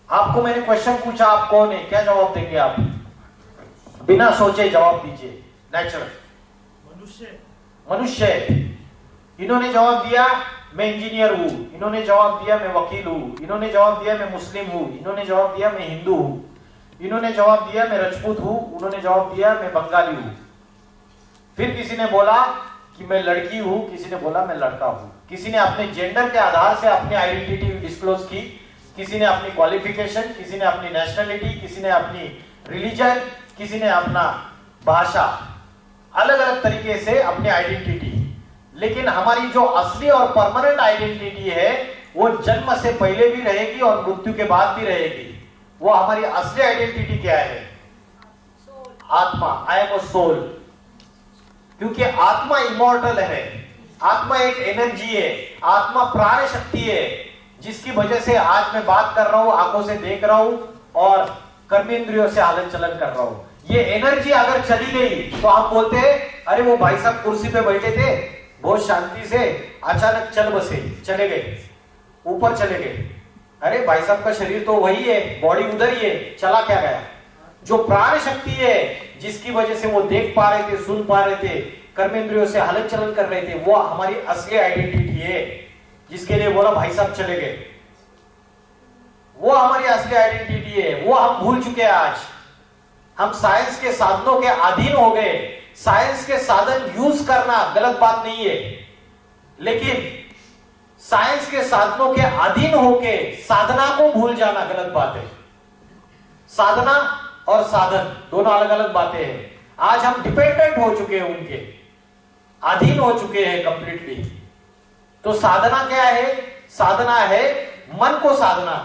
आपको मैंने क्वेश्चन पूछा आप कौन है, क्या जवाब देंगे आप? बिना सोचे जवाब दीजिए, नेचुरल। मनुष्य। इन्होंने जवाब दिया मैं इंजीनियर हूं, इन्होंने जवाब दिया मैं वकील हूं, इन्होंने जवाब दिया मैं मुस्लिम हूं, इन्होंने जवाब दिया मैं हिंदू हूं, इन्होंने जवाब दिया मैं राजपूत हूं, उन्होंने जवाब दिया मैं बंगाली हूं। फिर किसी ने बोला कि मैं लड़की हूं, किसी ने बोला मैं लड़का हूं। किसी ने अपने जेंडर के आधार से अपनी आइडेंटिटी डिस्क्लोज की, किसी ने अपनी क्वालिफिकेशन, किसी ने अपनी नेशनलिटी, किसी ने अपनी रिलीजन, किसी ने अपना भाषा, अलग अलग तरीके से अपनी आइडेंटिटी। लेकिन हमारी जो असली और परमानेंट आइडेंटिटी है वो जन्म से पहले भी रहेगी और मृत्यु के बाद भी रहेगी। वो हमारी असली आइडेंटिटी क्या है? आत्मा। I am a soul. क्योंकि आत्मा इमॉर्टल है, आत्मा एक एनर्जी है, आत्मा प्राण शक्ति है, जिसकी वजह से आज मैं बात कर रहा हूं, आंखों से देख रहा हूं और कर्मेंद्रियों से हलन चलन कर रहा हूं। ये एनर्जी अगर चली गई तो आप बोलते हैं अरे वो भाई साहब कुर्सी पे बैठे थे बहुत शांति से, अचानक चल बसे, चले गए, ऊपर चले गए। अरे भाई साहब का शरीर तो वही है, बॉडी उधर ही है, चला क्या गया? जो प्राण शक्ति है जिसकी वजह से वो देख पा रहे थे, सुन पा रहे थे, कर्मेंद्रियों से हलन चलन कर रहे थे, वो हमारी असली आइडेंटिटी है, जिसके लिए बोला भाई साहब चले गए। वो हमारी असली आइडेंटिटी है, वो हम भूल चुके हैं। आज हम साइंस के साधनों के अधीन हो गए। साइंस के साधन यूज करना गलत बात नहीं है, लेकिन साइंस के साधनों के अधीन होके साधना को भूल जाना गलत बात है। साधना और साधन दोनों अलग अलग बातें हैं। आज हम डिपेंडेंट हो चुके हैं, उनके अधीन हो चुके हैं कंप्लीटली। तो साधना क्या है? साधना है मन को साधना,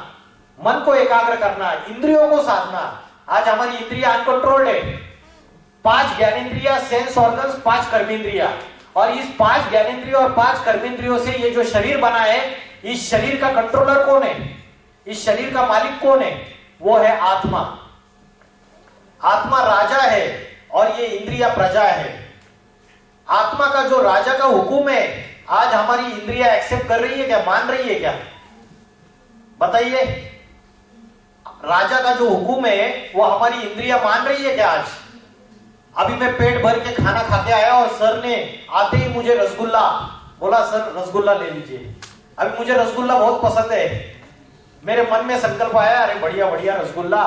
मन को एकाग्र करना, इंद्रियों को साधना। आज हमारी इंद्रिया अनकंट्रोल्ड है। 5 ज्ञानेंद्रिया, सेंस ऑर्गन्स, 5 कर्मेंद्रिया, और इस 5 ज्ञानेंद्रियों और 5 कर्मेंद्रियों से ये जो शरीर बना है, इस शरीर का कंट्रोलर कौन है? इस शरीर का मालिक कौन है? वो है आत्मा। आत्मा राजा है और ये इंद्रिया प्रजा है। आत्मा का जो राजा का हुक्म है, आज हमारी इंद्रिया एक्सेप्ट कर रही है क्या? मान रही है क्या? बताइए, राजा का जो हुक्म है वो हमारी इंद्रिया मान रही है क्या? आज अभी मैं पेट भर के खाना खा के आया और सर ने आते ही मुझे रसगुल्ला बोला, सर रसगुल्ला ले लीजिए। अभी मुझे रसगुल्ला बहुत पसंद है, मेरे मन में संकल्प आया, अरे बढ़िया बढ़िया रसगुल्ला,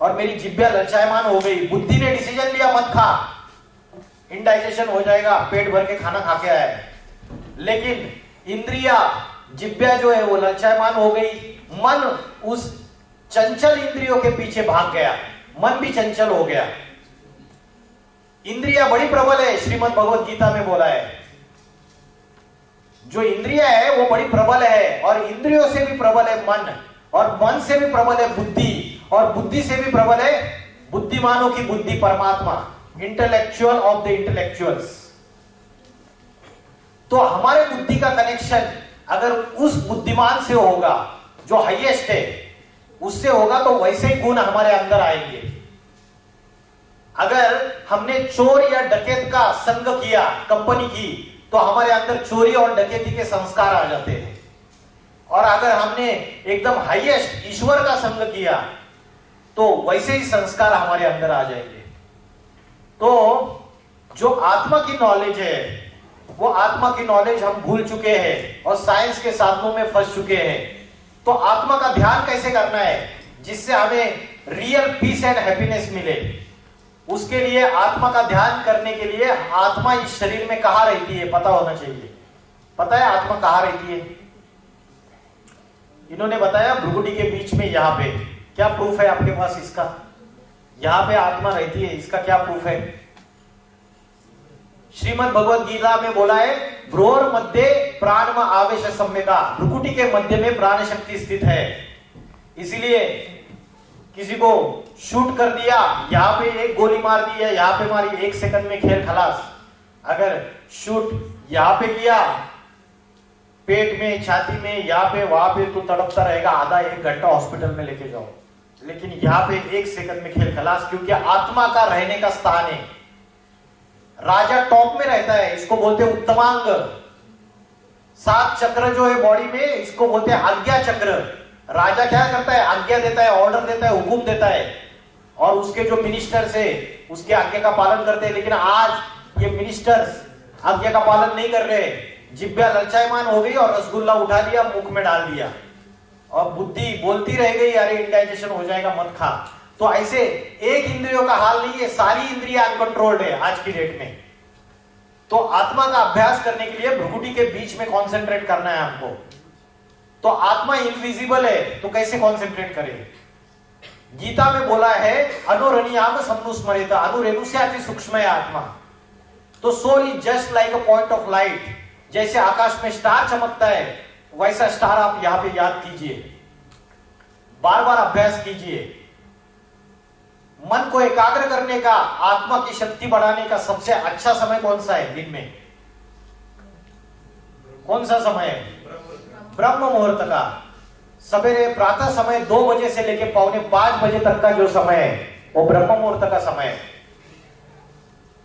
और मेरी जिब्बिया ललचायमान हो गई। बुद्धि ने डिसीजन लिया मत खा, इनडाइजेशन हो जाएगा, पेट भर के खाना खा के आया। लेकिन इंद्रिया, जिब्बिया जो है वो ललचायमान हो गई। मन उस चंचल इंद्रियों के पीछे भाग गया, मन भी चंचल हो गया। इंद्रिया बड़ी प्रबल है, श्रीमद् भगवद गीता में बोला है। जो इंद्रिया है वो बड़ी प्रबल है, और इंद्रियों से भी प्रबल है मन, और मन से भी प्रबल है बुद्धि, और बुद्धि से भी प्रबल है बुद्धिमानों की बुद्धि, परमात्मा, इंटेलेक्चुअल ऑफ द इंटेलेक्चुअल्स। तो हमारे बुद्धि का कनेक्शन अगर उस बुद्धिमान से होगा जो हाईएस्ट है, उससे होगा, तो वैसे ही गुण हमारे अंदर आएंगे। अगर हमने चोर या डकैत का संग किया, कंपनी की, तो हमारे अंदर चोरी और डकैती के संस्कार आ जाते हैं। और अगर हमने एकदम हाईएस्ट ईश्वर का संग किया, तो वैसे ही संस्कार हमारे अंदर आ जाएंगे। तो जो आत्मा की नॉलेज है, वो आत्मा की नॉलेज हम भूल चुके हैं और साइंस के साधनों में फंस चुके हैं। तो आत्मा का ध्यान कैसे करना है जिससे हमें रियल पीस एंड हैप्पीनेस मिले? उसके लिए आत्मा का ध्यान करने के लिए आत्मा इस शरीर में कहां रहती है पता होना चाहिए। पता है आत्मा कहां रहती है? इन्होंने बताया भ्रुकुटी के बीच में, यहां पे। क्या प्रूफ है आपके पास इसका? यहां पे आत्मा रहती है, इसका क्या प्रूफ है? श्रीमद् भगवद गीता में बोला है, भ्रूर मध्य प्राण आवेश सम्यका, भ्रुकुटी के मध्य में प्राण शक्ति स्थित है। इसीलिए किसी को शूट कर दिया, यहां पे एक गोली मार दी है, यहां पे मारी, 1 सेकंड में खेल खलास। अगर शूट यहां पे किया, पेट में, छाती में, यहां पे, वहां पे, तो तड़पता रहेगा, आधा 1 घंटा हॉस्पिटल में लेके जाओ। लेकिन यहां पे 1 सेकंड में खेल खलास, क्योंकि आत्मा का रहने का स्थान है। राजा टॉप में रहता है, इसको बोलते हैं उत्तमांग। 7 चक्र जो है बॉडी में, इसको बोलते हैं आज्ञा चक्र। राजा क्या करता है? आज्ञा देता है, ऑर्डर देता है, हुकुम देता है, और उसके जो मिनिस्टर्स है उसके आज्ञा का पालन करते हैं। लेकिन आज ये मिनिस्टर्स आज्ञा का पालन नहीं कर रहे। जिब्या ललचायमान हो गई और रसगुल्ला उठा दिया, मुख में डाल दिया, और बुद्धि बोलती रह गई, अरे इंडाइजेशन हो जाएगा, मत खा। तो ऐसे एक इंद्रियों का हाल नहीं है, सारी इंद्रियां अनकंट्रोल्ड है आज की डेट में। तो आत्मा का अभ्यास करने के लिए भ्रुकुटी के बीच में कॉन्सेंट्रेट करना है हमको। तो आत्मा इनविजिबल है, तो कैसे कॉन्सेंट्रेट करें? गीता में बोला है, अनुरणियाम समनुस्मरेत, अनुरेणु से अति सूक्ष्म है आत्मा। तो soul is just like a point of light. जैसे आकाश में स्टार चमकता है, वैसा स्टार आप यहां पे याद कीजिए, बार बार अभ्यास कीजिए। मन को एकाग्र करने का, आत्मा की शक्ति बढ़ाने का सबसे अच्छा समय कौन सा है दिन में? कौन सा समय है? ब्रह्म मुहूर्त का। सवेरे प्रातः समय 2 बजे से लेकर 4:45 बजे तक का जो समय है, वो ब्रह्म मुहूर्त का समय है।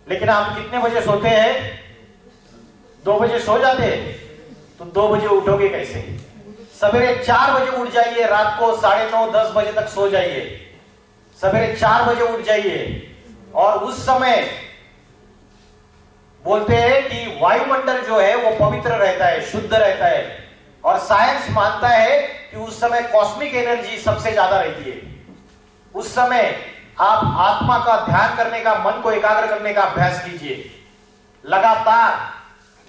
लेकिन आप कितने बजे सोते हैं? 2 बजे सो जाते हैं, तो 2 बजे उठोगे कैसे? सवेरे 4 बजे उठ जाइए, रात को 9:30 10 बजे तक सो जाइए। सवेरे 4 बजे उठ जाइए, और उस समय बोलते हैं कि वायुमंडल जो है वो पवित्र रहता है, शुद्ध रहता है। और साइंस मानता है कि उस समय कॉस्मिक एनर्जी सबसे ज्यादा रहती है। उस समय आप आत्मा का ध्यान करने का, मन को एकाग्र करने का अभ्यास कीजिए लगातार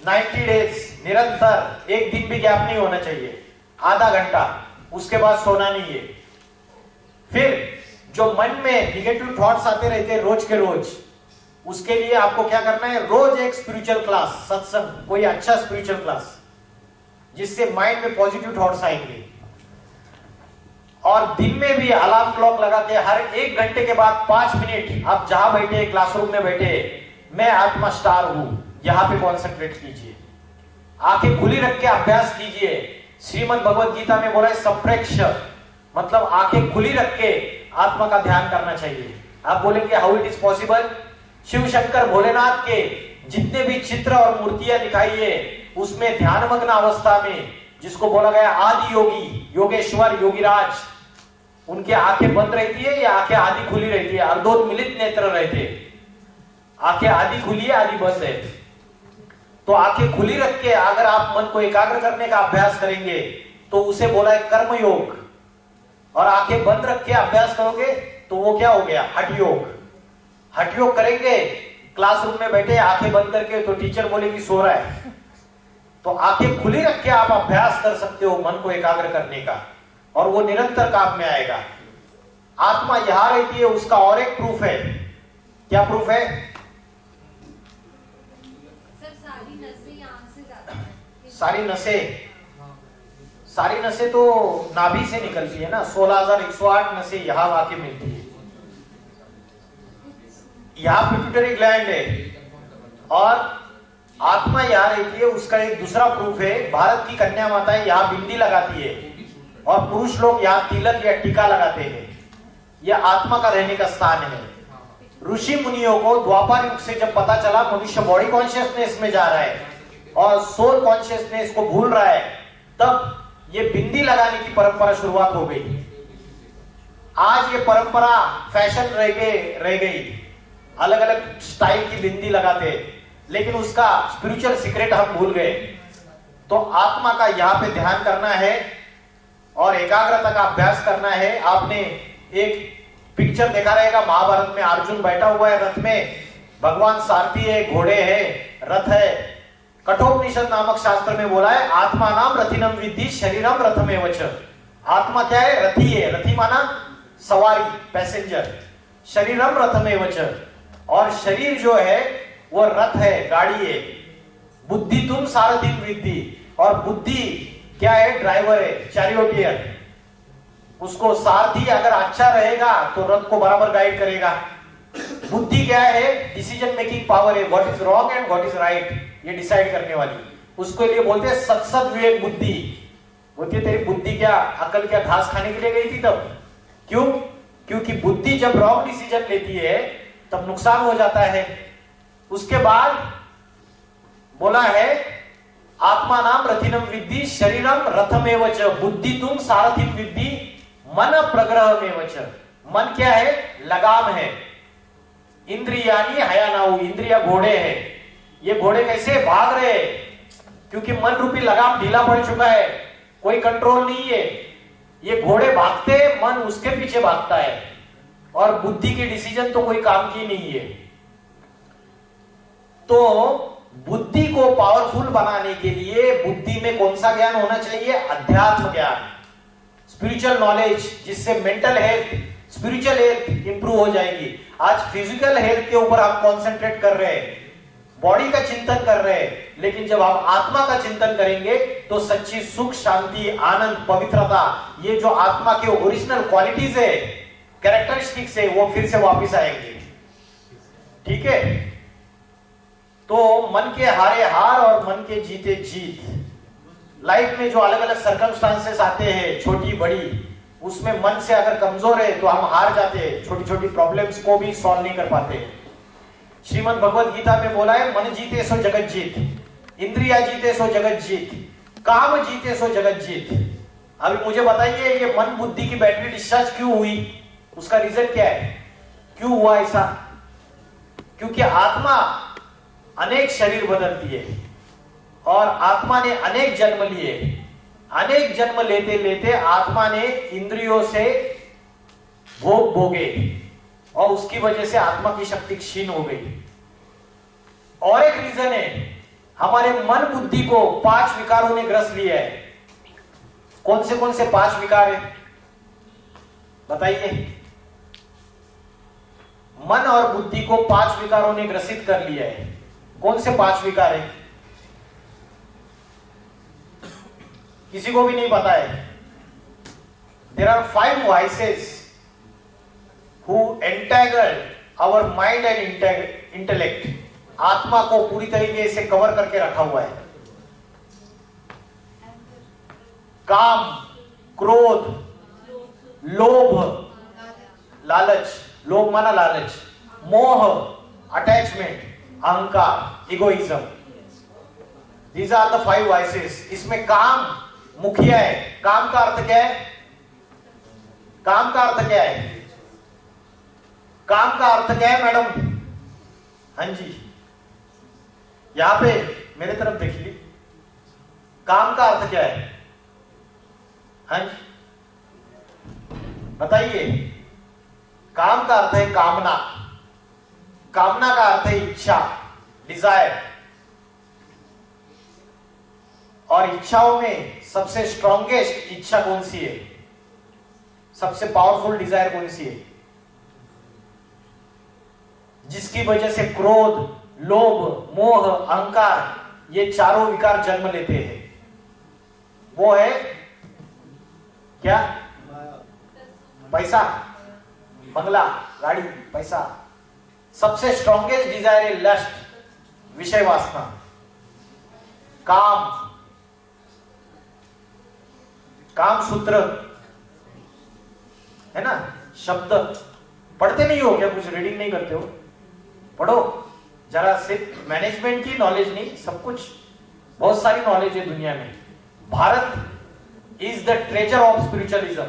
90 डेज, निरंतर, एक दिन भी गैप नहीं होना चाहिए, आधा घंटा, उसके बाद सोना नहीं है। फिर जो मन में निगेटिव थॉट्स आते रहते हैं रोज के रोज, उसके लिए आपको क्या करना है, रोज एक स्पिरिचुअल क्लास, सत्संग, कोई अच्छा स्पिरिचुअल क्लास जिससे माइंड में पॉजिटिव थॉट्स आएंगे। और दिन में भी अलार्म क्लॉक लगा के हर 1 घंटे के बाद 5 मिनट आप जहां बैठे, क्लासरूम में बैठे, मैं आत्मा स्टार हूं, यहां पे कॉन्सेंट्रेट कीजिए। आंखें खुली रख के अभ्यास कीजिए। श्रीमद् भगवद गीता में बोला है संप्रेक्ष, मतलब आंखें खुली रख के आत्मा का ध्यान करना चाहिए। आप बोलेंगे how it is possible? Shiv Shankar Bholenath के जितने भी चित्र और मूर्तियां दिखाई है उसमें ध्यानमग्न अवस्था में, जिसको बोला गया आदि योगी, योगेश्वर, योगीराज, उनकी आंखें बंद रहती है या आंखें आधी खुली रहती है? अर्धोन्मिलित नेत्र रहते, आंखें आधी खुली है आधी बंद है। तो आंखें खुली रख के अगर आप मन को एकाग्र करने का अभ्यास करेंगे तो उसे बोला है कर्म योग। और आंखें बंद रख के अभ्यास करोगे तो वो क्या हो गया, हठ योग। हठ योग करेंगे, क्लासरूम में बैठे आंखें बंद करके, तो टीचर बोलेगी सो रहा है। तो आंखें खुली रख के आप अभ्यास कर सकते हो मन को एकाग्र करने का, और वो निरंतर काम में आएगा। आत्मा यहां रहती है, उसका और एक प्रूफ है। क्या प्रूफ है? सारी नसें तो नाभि से निकलती है ना, 16,108 नसें यहां आके मिलती है। यहां पिट्यूटरी ग्लैंड है और आत्मा यहां रहती है। उसका एक दूसरा प्रूफ है, भारत की कन्या माताएं यहां बिंदी लगाती है और पुरुष लोग यहां तिलक या टीका लगाते हैं। यह आत्मा का रहने का स्थान है। ऋषि मुनियों को द्वापर युग से जब पता चला मनुष्य बॉडी कॉन्शियसनेस में जा रहा है और सोल कॉन्शियसनेस को भूल रहा है, तब ये बिंदी लगाने की परंपरा शुरुआत हो गई। आज ये परंपरा फैशन रह गई, अलग अलग स्टाइल की बिंदी लगाते, लेकिन उसका स्पिरिचुअल सीक्रेट हम भूल गए। तो आत्मा का यहाँ पे ध्यान करना है और एकाग्रता का अभ्यास करना है। आपने एक पिक्चर देखा रहेगा महाभारत में, अर्जुन बैठा हुआ है रथ में, भगवान सारथी है, घोड़े है, रथ है। कठोपनिषद नामक शास्त्र में बोला है आत्मा नाम रथिनम विद्धि शरीरम रथमेव च। आत्मा क्या है? रथी है। रथी माना सवारी, पैसेंजर। शरीरम रथमेव च, और शरीर जो है वो रथ है, गाड़ी है। बुद्धि तुम सारथी विद्धि, और बुद्धि क्या है? ड्राइवर है, चैरियोटियर। उसको सारथी अगर अच्छा रहेगा तो रथ को बराबर गाइड करेगा। बुद्धि क्या है? डिसीजन मेकिंग पावर है, what is wrong and what is right, ये डिसाइड करने वाली। उसके लिए बोलते हैं सत्सद विवेक बुद्धि। बोलती है तेरी बुद्धि क्या, अकल क्या घास खाने के लिए गई थी तब? क्यों? क्योंकि बुद्धि जब रॉन्ग डिसीजन लेती है तब नुकसान हो जाता है। उसके बाद बोला है आत्मा नाम रथिनम विद्धि शरीरम रथमेव च, बुद्धि तुम सारथिम विद्धि मन प्रग्रहमेव च। मन क्या है? लगाम है। इंद्रियानी हयानाऊ, इंद्रिया घोड़े हैं। ये घोड़े कैसे भाग रहे? क्योंकि मन रूपी लगाम ढीला पड़ चुका है, कोई कंट्रोल नहीं है। ये घोड़े भागते, मन उसके पीछे भागता है, और बुद्धि की डिसीजन तो कोई काम की नहीं है। तो बुद्धि को पावरफुल बनाने के लिए बुद्धि में कौन सा ज्ञान होना चाहिए? अध्यात्म ज्ञान, स्पिरिचुअल नॉलेज, जिससे mental health, spiritual health improve हो जाएगी। आज फिजिकल हेल्थ के ऊपर हम कॉन्सेंट्रेट कर रहे हैं, बॉडी का चिंतन कर रहे हैं, लेकिन जब आप आत्मा का चिंतन करेंगे तो सच्ची सुख, शांति, आनंद, पवित्रता, ये जो आत्मा के ओरिजिनल क्वालिटीज है, कैरेक्टरिस्टिक्स है, वो फिर से वापस आएंगे। ठीक है? तो मन के हारे हार और मन के जीते जीत। लाइफ में जो अलग अलग सर्कमस्टांसेस आते हैं, छोटी बड़ी, उसमें मन से अगर कमजोर है तो हम हार जाते हैं, छोटी छोटी प्रॉब्लम्स को भी सॉल्व नहीं कर पाते। श्रीमद् भगवद गीता में बोला है मन जीते सो जगत जीत, इंद्रिया जीते सो जगत जीत, काम जीते सो जगत जीत। अभी मुझे बताइए ये मन बुद्धि की बैटरी डिस्चार्ज क्यों हुई? उसका रीजन क्या है? क्यों हुआ ऐसा? क्योंकि आत्मा अनेक शरीर बदलती है और आत्मा ने अनेक जन्म लिए। अनेक जन्म लेते लेते आत्मा ने इंद्रियों से भोग भोगे और उसकी वजह से आत्मा की शक्ति क्षीण हो गई। और एक रीजन है, हमारे मन बुद्धि को 5 विकारों ने ग्रस लिया है। कौन से 5 विकार है बताइए? मन और बुद्धि को 5 विकारों ने ग्रसित कर लिया है। कौन से 5 विकार है? किसी को भी नहीं पता है। There are 5 vices who entangle our mind and intellect. आत्मा को पूरी तरीके से कवर करके रखा हुआ है। काम, क्रोध, लोभ, लालच, लोभ माना लालच, मोह, अटैचमेंट, अहंकार, egoism. These are the 5 vices. इसमें काम मुखिया है। काम का अर्थ क्या है? काम का अर्थ क्या है? काम का अर्थ क्या है मैडम? हाँ जी, यहां पे मेरे तरफ देखिए, काम का अर्थ क्या है? हाँ जी बताइए। काम का अर्थ है कामना। कामना का अर्थ है इच्छा, डिजायर। और इच्छाओं में सबसे स्ट्रॉन्गेस्ट इच्छा कौन सी है? सबसे पावरफुल डिजायर कौन सी है? जिसकी वजह से क्रोध, लोभ, मोह, अहंकार ये चारों विकार जन्म लेते हैं, वो है क्या? पैसा, बंगला, गाड़ी, पैसा। सबसे स्ट्रॉन्गेस्ट डिजायर है लस्ट, विषय वासना। काम, काम सूत्र है ना, शब्द। पढ़ते नहीं हो क्या? कुछ रीडिंग नहीं करते हो? पढ़ो जरा। सिर्फ मैनेजमेंट की नॉलेज नहीं, सब कुछ, बहुत सारी नॉलेज है दुनिया में। Bharat is the treasure of spiritualism.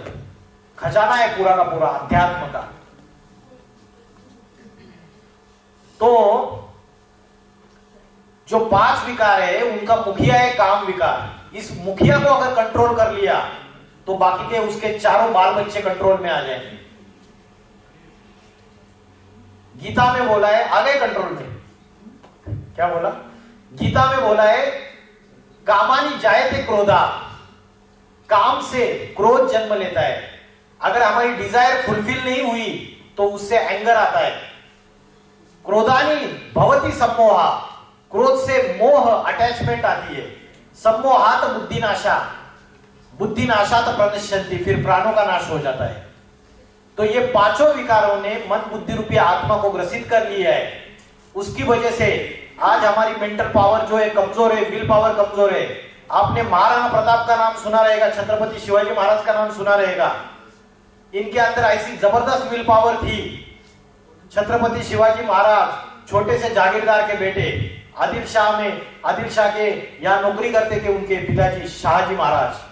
खजाना है पूरा का पूरा अध्यात्म का। तो जो 5 विकार है उनका मुखिया है काम विकार। इस मुखिया को अगर कंट्रोल कर लिया तो बाकी के उसके चारों बाल बच्चे कंट्रोल में आ जाएंगे। गीता में बोला है, आ गए कंट्रोल में? क्या बोला? गीता में बोला है कामानि जायते क्रोधा। काम से क्रोध जन्म लेता है। अगर हमारी डिजायर फुलफिल नहीं हुई तो उससे एंगर आता है। क्रोधानी भवति सम्मोहा। क्रोध से मोह, अटैचमेंट आती है। सम्मोहात बुद्धिनाशा। बुद्धिनाशात प्रणश्यन्ति। फिर प्राणों का नाश हो जाता है। तो ये 5 विकारों ने मन बुद्धि रूपी आत्मा को ग्रसित कर लिया है। उसकी वजह से आज हमारी मेंटल पावर जो है कमजोर है, विल पावर कमजोर है। आपने महाराणा प्रताप का नाम सुना रहेगा, छत्रपति शिवाजी महाराज का नाम सुना रहेगा। इनके अंदर ऐसी जबरदस्त विल पावर थी। छत्रपति शिवाजी महाराज छोटे से जागीरदार के बेटे, आदिल शाह के यहां नौकरी करते थे उनके पिताजी शाहजी महाराज।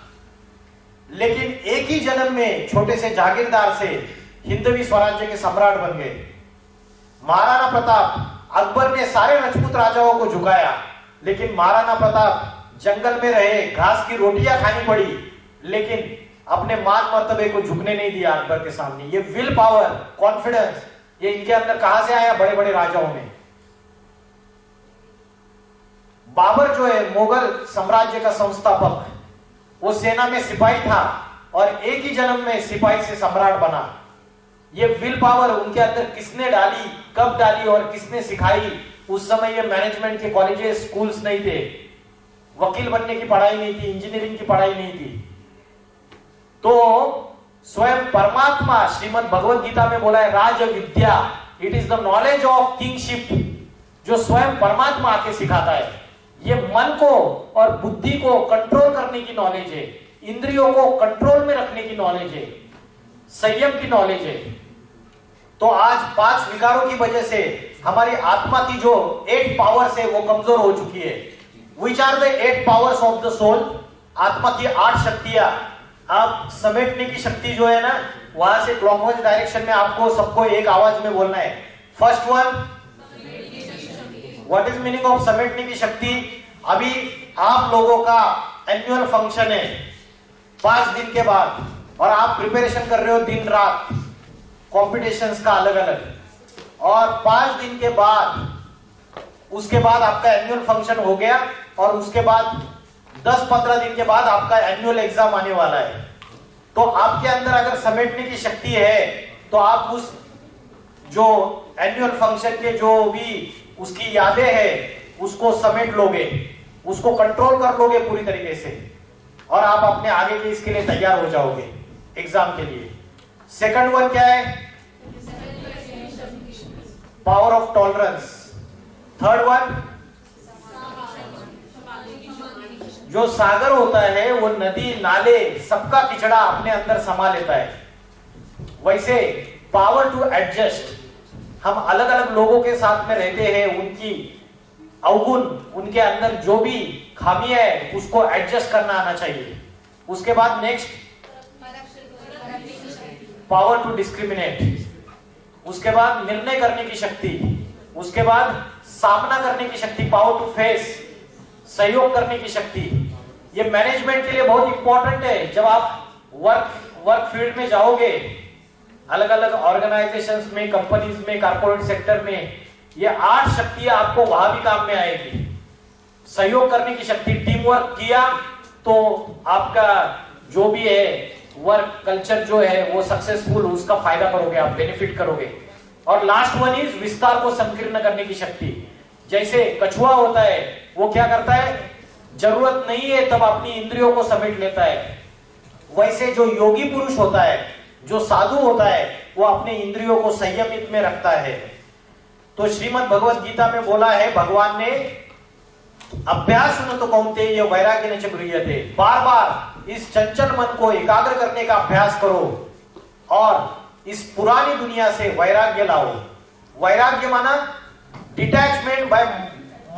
लेकिन एक ही जन्म में छोटे से जागीरदार से हिंदवी स्वराज्य के सम्राट बन गए। महाराणा प्रताप, अकबर ने सारे राजपूत राजाओं को झुकाया, लेकिन महाराणा प्रताप जंगल में रहे, घास की रोटियां खानी पड़ी, लेकिन अपने मान मर्तबे को झुकने नहीं दिया अकबर के सामने। ये विल पावर, कॉन्फिडेंस, ये इनके अंदर कहां से आया? बड़े बड़े राजाओं में। बाबर जो है मुगल साम्राज्य का संस्थापक, वो सेना में सिपाही था और एक ही जन्म में सिपाही से सम्राट बना। ये विल पावर उनके अंदर किसने डाली, कब डाली और किसने सिखाई? उस समय ये मैनेजमेंट के कॉलेजेस, स्कूल्स नहीं थे, वकील बनने की पढ़ाई नहीं थी, इंजीनियरिंग की पढ़ाई नहीं थी। तो स्वयं परमात्मा श्रीमद् भगवद गीता में बोला है राज विद्या, it is the knowledge of kingship, जो स्वयं परमात्मा आके सिखाता है। ये मन को और बुद्धि को कंट्रोल करने की नॉलेज है, इंद्रियों को कंट्रोल में रखने की नॉलेज है, संयम की नॉलेज है। तो आज 5 विकारों की वजह से हमारी आत्मा की जो 8 पावर्स है वो कमजोर हो चुकी है। Which are the 8 powers of the soul? आत्मा की 8 शक्तियां। आप समेटने की शक्ति जो है ना, वहां से क्लॉकवाइज डायरेक्शन में आपको सबको एक आवाज में बोलना है। First one, what is meaning of समेटने की शक्ति? अभी आप लोगों का एनुअल फंक्शन है 5 दिन के बाद, और आप प्रिपरेशन कर रहे हो दिन रात कॉम्पिटिशन्स का अलग अलग, और 5 दिन के बाद उसके बाद आपका एनुअल फंक्शन हो गया, और उसके बाद 10-15 दिन के बाद आपका एनुअल एग्जाम आने वाला है। तो आपके अंदर अगर समेटने की शक्ति है तो आप उस जो एनुअल फंक्शन के जो भी उसकी यादें हैं उसको समेट लोगे, उसको कंट्रोल कर लोगे पूरी तरीके से, और आप अपने आगे के इसके लिए तैयार हो जाओगे एग्जाम के लिए। सेकंड वन क्या है? Power of tolerance. Third one, जो सागर होता है वो नदी नाले सबका किचड़ा अपने अंदर समा लेता है। वैसे पावर टू एडजस्ट, हम अलग अलग लोगों के साथ में रहते हैं, उनकी अवगुण, उनके अंदर जो भी खामियां है उसको एडजस्ट करना आना चाहिए। उसके बाद नेक्स्ट पावर टू डिस्क्रिमिनेट, उसके बाद निर्णय करने की शक्ति, उसके बाद सामना करने की शक्ति, पावर टू फेस, सहयोग करने की शक्ति। ये मैनेजमेंट के लिए बहुत इंपॉर्टेंट है। जब आप वर्क फील्ड में जाओगे, अलग अलग ऑर्गेनाइजेशंस में, कंपनीज में, कॉर्पोरेट सेक्टर में, ये 8 शक्तियां आपको वहां भी काम में आएगी। सहयोग करने की शक्ति, टीम वर्क किया तो आपका जो भी है वर्क कल्चर जो है वो सक्सेसफुल, उसका फायदा करोगे आप, बेनिफिट करोगे। और लास्ट वन इज विस्तार को संकीर्ण करने की शक्ति। जैसे कछुआ होता है, वो क्या करता है, जरूरत नहीं है तब अपनी इंद्रियों को समेट लेता है। वैसे जो योगी पुरुष होता है, जो साधु होता है, वो अपने इंद्रियों को संयमित में रखता है। तो श्रीमद् भगवत गीता में बोला है भगवान ने, अभ्यास न तो कौन्तेय वैराग्य न च गृह्यते, बार बार इस चंचल मन को एकाग्र करने का अभ्यास करो और इस पुरानी दुनिया से वैराग्य लाओ। वैराग्य माना detachment by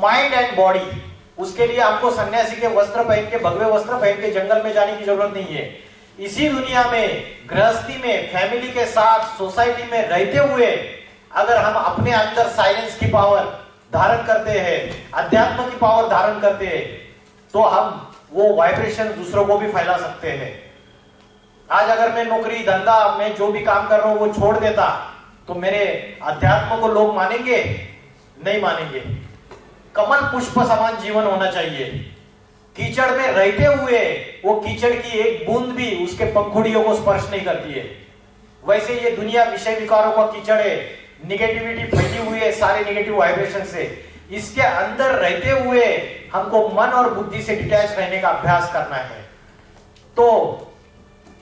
mind and body. उसके लिए हमको सन्यासी के वस्त्र पहन के, भगवे वस्त्र पहन के जंगल में जाने की जरूरत नहीं है। इसी दुनिया में, गृहस्थी में, फैमिली के साथ, सोसाइटी में रहते हुए अगर हम अपने अंदर साइलेंस की पावर धारण करते हैं, अध्यात्म की पावर धारण करते हैं, तो हम वो वाइब्रेशन दूसरों को भी फैला सकते हैं। आज अगर मैं नौकरी धंधा, मैं जो भी काम कर रहा हूं वो छोड़ देता तो मेरे अध्यात्म को लोग मानेंगे? नहीं मानेंगे। कमल पुष्प समान जीवन होना चाहिए। कीचड़ में रहते हुए वो कीचड़ की एक बूंद भी उसके पंखुड़ियों को स्पर्श नहीं करती है। वैसे ये दुनिया विषय विकारों का कीचड़ है, निगेटिविटी फैली हुई है सारे नेगेटिव वाइब्रेशन से। इसके अंदर रहते हुए हमको मन और बुद्धि से डिटैच रहने का अभ्यास करना है। तो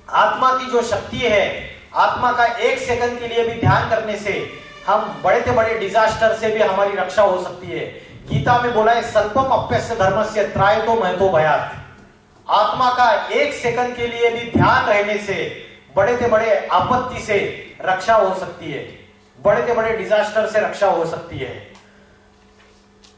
आत्मा की जो शक्ति है, आत्मा का 1 सेकंड के लिए भी ध्यान करने से हम बड़े से बड़े डिजास्टर से भी हमारी रक्षा हो सकती है। गीता में बोला है, स्वल्पम अप्यस्य धर्मस्य त्रायतो महतो भयात्। आत्मा का 1 सेकंड के लिए भी ध्यान रहने से बड़े से बड़े आपत्ति से रक्षा हो सकती है, बड़े से बड़े डिजास्टर से रक्षा हो सकती है।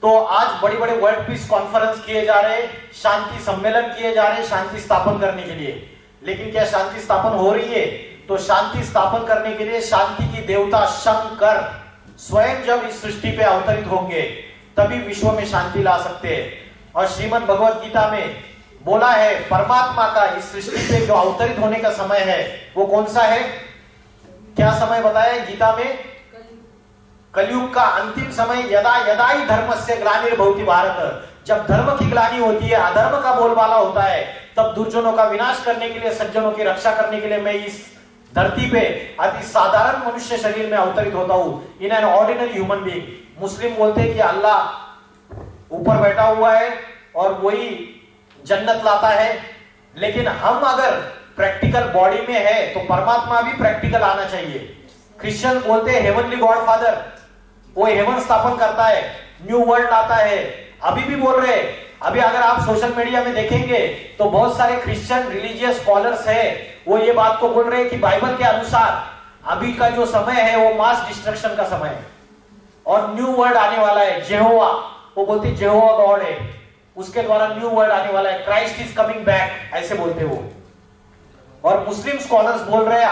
तो आज बड़े बड़े वर्ल्ड पीस कॉन्फ्रेंस किए जा रहे हैं, शांति सम्मेलन किए जा रहे हैं शांति स्थापन करने के लिए। लेकिन क्या शांति स्थापन हो रही है? तो शांति स्थापन करने के लिए शांति की देवता शंकर स्वयं जब इस सृष्टि पे अवतरित होंगे तभी विश्व में शांति ला सकते हैं। और श्रीमद् भगवत गीता में बोला है, परमात्मा का इस सृष्टि पे जो अवतरित होने का समय है वो कौन सा है? क्या समय बताया है गीता में? कलयुग का अंतिम समय, यदा यदा ही धर्मस्य ग्लानिर्भवति भारत। जब धर्म की ग्लानि होती है, अधर्म का बोलबाला होता है, तब दुर्जनों का विनाश करने के लिए, सज्जनों की रक्षा करने के लिए मैं इस धरती पे अति साधारण मनुष्य शरीर में अवतरित होता हूं, in an ordinary human being. Muslim बोलते हैं कि अल्लाह ऊपर बैठा हुआ है और वही जन्नत लाता है, लेकिन हम अगर प्रैक्टिकल बॉडी में है तो परमात्मा भी प्रैक्टिकल आना चाहिए। क्रिश्चियन बोलते हैं हेवनली गॉड फादर, वो हेवन स्थापन करता है, न्यू वर्ल्ड लाता है। अभी भी बोल रहे हैं, अभी अगर आप सोशल मीडिया में देखेंगे तो बहुत सारे क्रिश्चियन रिलीजियस स्कॉलर्स हैं, वो ये बात को बोल रहे हैं कि बाइबल के अनुसार अभी का जो समय है वो मास डिस्ट्रक्शन का समय है और न्यू वर्ल्ड आने वाला है। जेहोवा, वो बोलते जेहोवा गॉड है, उसके द्वारा न्यू वर्ल्ड आने वाला है, क्राइस्ट इज कमिंग बैक, ऐसे बोलते वो। और मुस्लिम स्कॉलर्स बोल रहे हैं,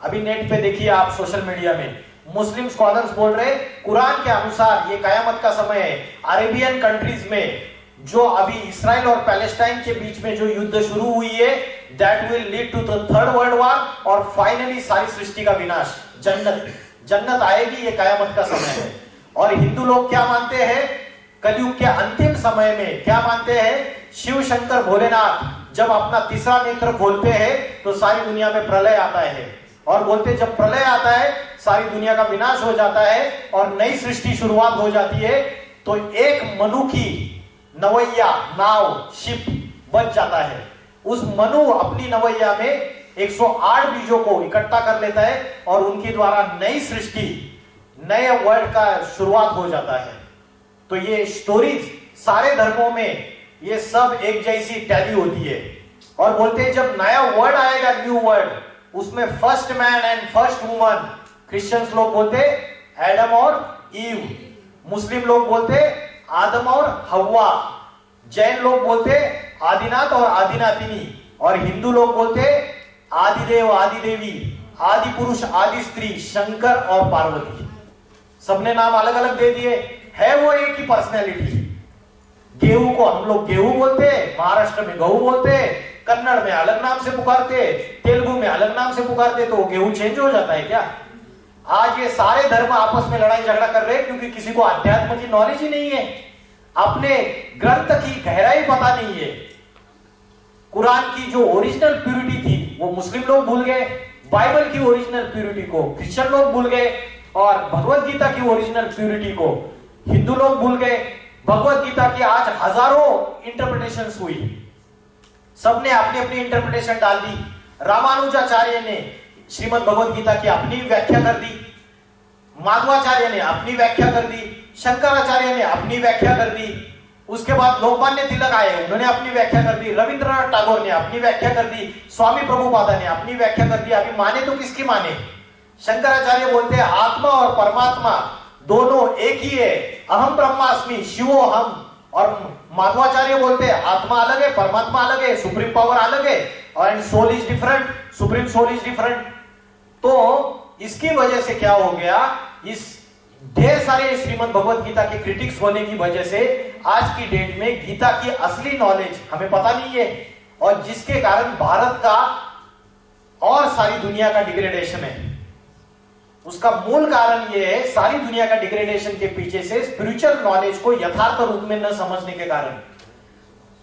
अभी नेट पे देखिए आप, सोशल मीडिया में मुस्लिम स्कॉलर्स बोल रहे हैं कुरान के अनुसार ये कयामत का समय है। अरेबियन कंट्रीज में जो अभी इसराइल और पैलेस्टाइन के बीच में जो युद्ध शुरू हुई है, that will lead to the 3rd world war और फाइनली सारी सृष्टि का विनाश, जन्नत आएगी, ये कयामत का समय है। और हिंदू लोग क्या मानते हैं? कलयुग के अंतिम समय में क्या मानते हैं? शिव शंकर भोलेनाथ जब अपना तीसरा नेत्र खोलते हैं तो सारी दुनिया में प्रलय आता है। और बोलते जब प्रलय आता है, सारी दुनिया का विनाश हो जाता है और नई सृष्टि शुरुआत हो जाती है, तो एक मनु की नवैया, नाव, शिप बच जाता है। उस मनु अपनी नवैया में 108 बीजों को इकट्ठा कर लेता है और उनके द्वारा नई सृष्टि, नए वर्ल्ड का शुरुआत हो जाता है। तो ये स्टोरीज सारे धर्मों में ये सब एक जैसी टैली होती है। और बोलते हैं जब नया वर्ड आएगा, न्यू वर्ड, उसमें first man and first woman, Christians लोग बोलते एडम और ईव, मुस्लिम लोग बोलते आदम और हव्वा, जैन लोग बोलते आदिनाथ और आदिनाथिनी, और हिंदू लोग बोलते आदिदेव, आदिदेवी, आदि पुरुष, आदि स्त्री, शंकर और पार्वती। सबने नाम अलग अलग दे दिए, है वो एक ही पर्सनैलिटी। गेहूं को हम लोग गेहूं बोलते, महाराष्ट्र में गहू बोलते, कन्नड़ में अलग नाम से पुकारते, तेलुगु में अलग नाम से पुकारते, तो गेहूं चेंज हो जाता है क्या? आज ये सारे धर्म आपस में लड़ाई झगड़ा कर रहे हैं क्योंकि किसी को अध्यात्म की नॉलेज ही नहीं है, अपने ग्रंथ की गहराई पता नहीं है। कुरान की जो ओरिजिनल प्यूरिटी थी वो मुस्लिम लोग भूल गए, बाइबल की ओरिजिनल प्यूरिटी को क्रिश्चियन लोग भूल गए, और भगवत गीता की ओरिजिनल प्यूरिटी को हिंदू लोग भूल गए। भगवत गीता की आज हजारों इंटरप्रिटेशंस हुई, सबने अपनी अपनी इंटरप्रिटेशन डाल दी। रामानुजाचार्य ने श्रीमद् भगवत गीता की अपनी व्याख्या कर दी, माधवाचार्य ने अपनी व्याख्या कर दी, शंकराचार्य ने अपनी व्याख्या कर दी, उसके बाद लोकमान्य तिलक आए, उन्होंने अपनी व्याख्या कर दी, रविंद्रनाथ टैगोर ने अपनी व्याख्या कर दी, स्वामी प्रभुपादा ने अपनी व्याख्या कर दी। अभी माने तो किसकी माने? शंकराचार्य बोलते हैं आत्मा और परमात्मा दोनों एक ही है, अहम ब्रह्मास्मि शिवो हम, और माधवाचार्य बोलते हैं आत्मा अलग है, परमात्मा अलग है, सुप्रीम पावर अलग है, और soul is different, supreme soul is different. तो इसकी वजह से क्या हो गया, इस ढेर सारे श्रीमद् भगवत गीता के क्रिटिक्स होने की वजह से आज की डेट में गीता की असली नॉलेज हमें पता नहीं है, और जिसके कारण भारत का और सारी दुनिया का डिग्रेडेशन है। उसका मूल कारण यह है, सारी दुनिया का डिग्रेडेशन के पीछे से स्पिरिचुअल नॉलेज को यथार्थ रूप में न समझने के कारण।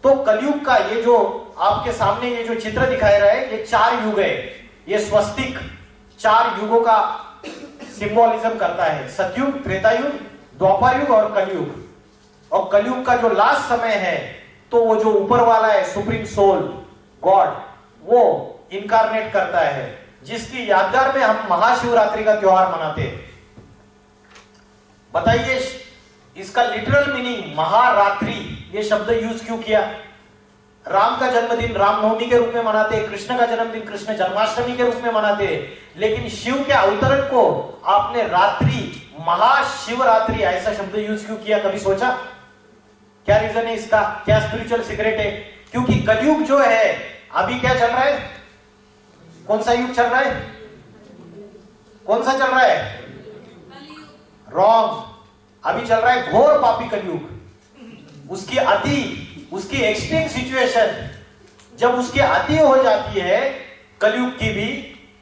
तो कलयुग का ये जो आपके सामने ये जो चित्र दिखाया रहा है, ये 4 युग है, ये स्वस्तिक 4 युगों का सिंबोलिज्म करता है, सतयुग, त्रेता युग, द्वापर युग और कलयुग। और कलयुग का जो लास्ट समय है, तो वो जो ऊपर वाला है सुप्रीम सोल गॉड, वो इनकारनेट करता है, जिसकी यादगार में हम महाशिवरात्रि का त्योहार मनाते हैं। बताइए इसका लिटरल मीनिंग महारात्रि, ये शब्द यूज क्यों किया? राम का जन्मदिन रामनवमी के रूप में मनाते हैं, कृष्ण का जन्मदिन कृष्ण जन्माष्टमी के रूप में मनाते हैं, लेकिन शिव के अवतरण को आपने रात्रि, महाशिवरात्रि ऐसा शब्द यूज क्यों किया? कभी सोचा? क्या रीजन है इसका? क्या स्पिरिचुअल सीक्रेट है? क्योंकि कलयुग जो है अभी क्या चल रहा है? कौन सा युग चल रहा है? कौन सा चल रहा है? रॉन्ग, अभी चल रहा है घोर पापी कलयुग। उसकी अति, उसकी एक्सट्रीम सिचुएशन जब उसकी अति हो जाती है कलयुग की भी,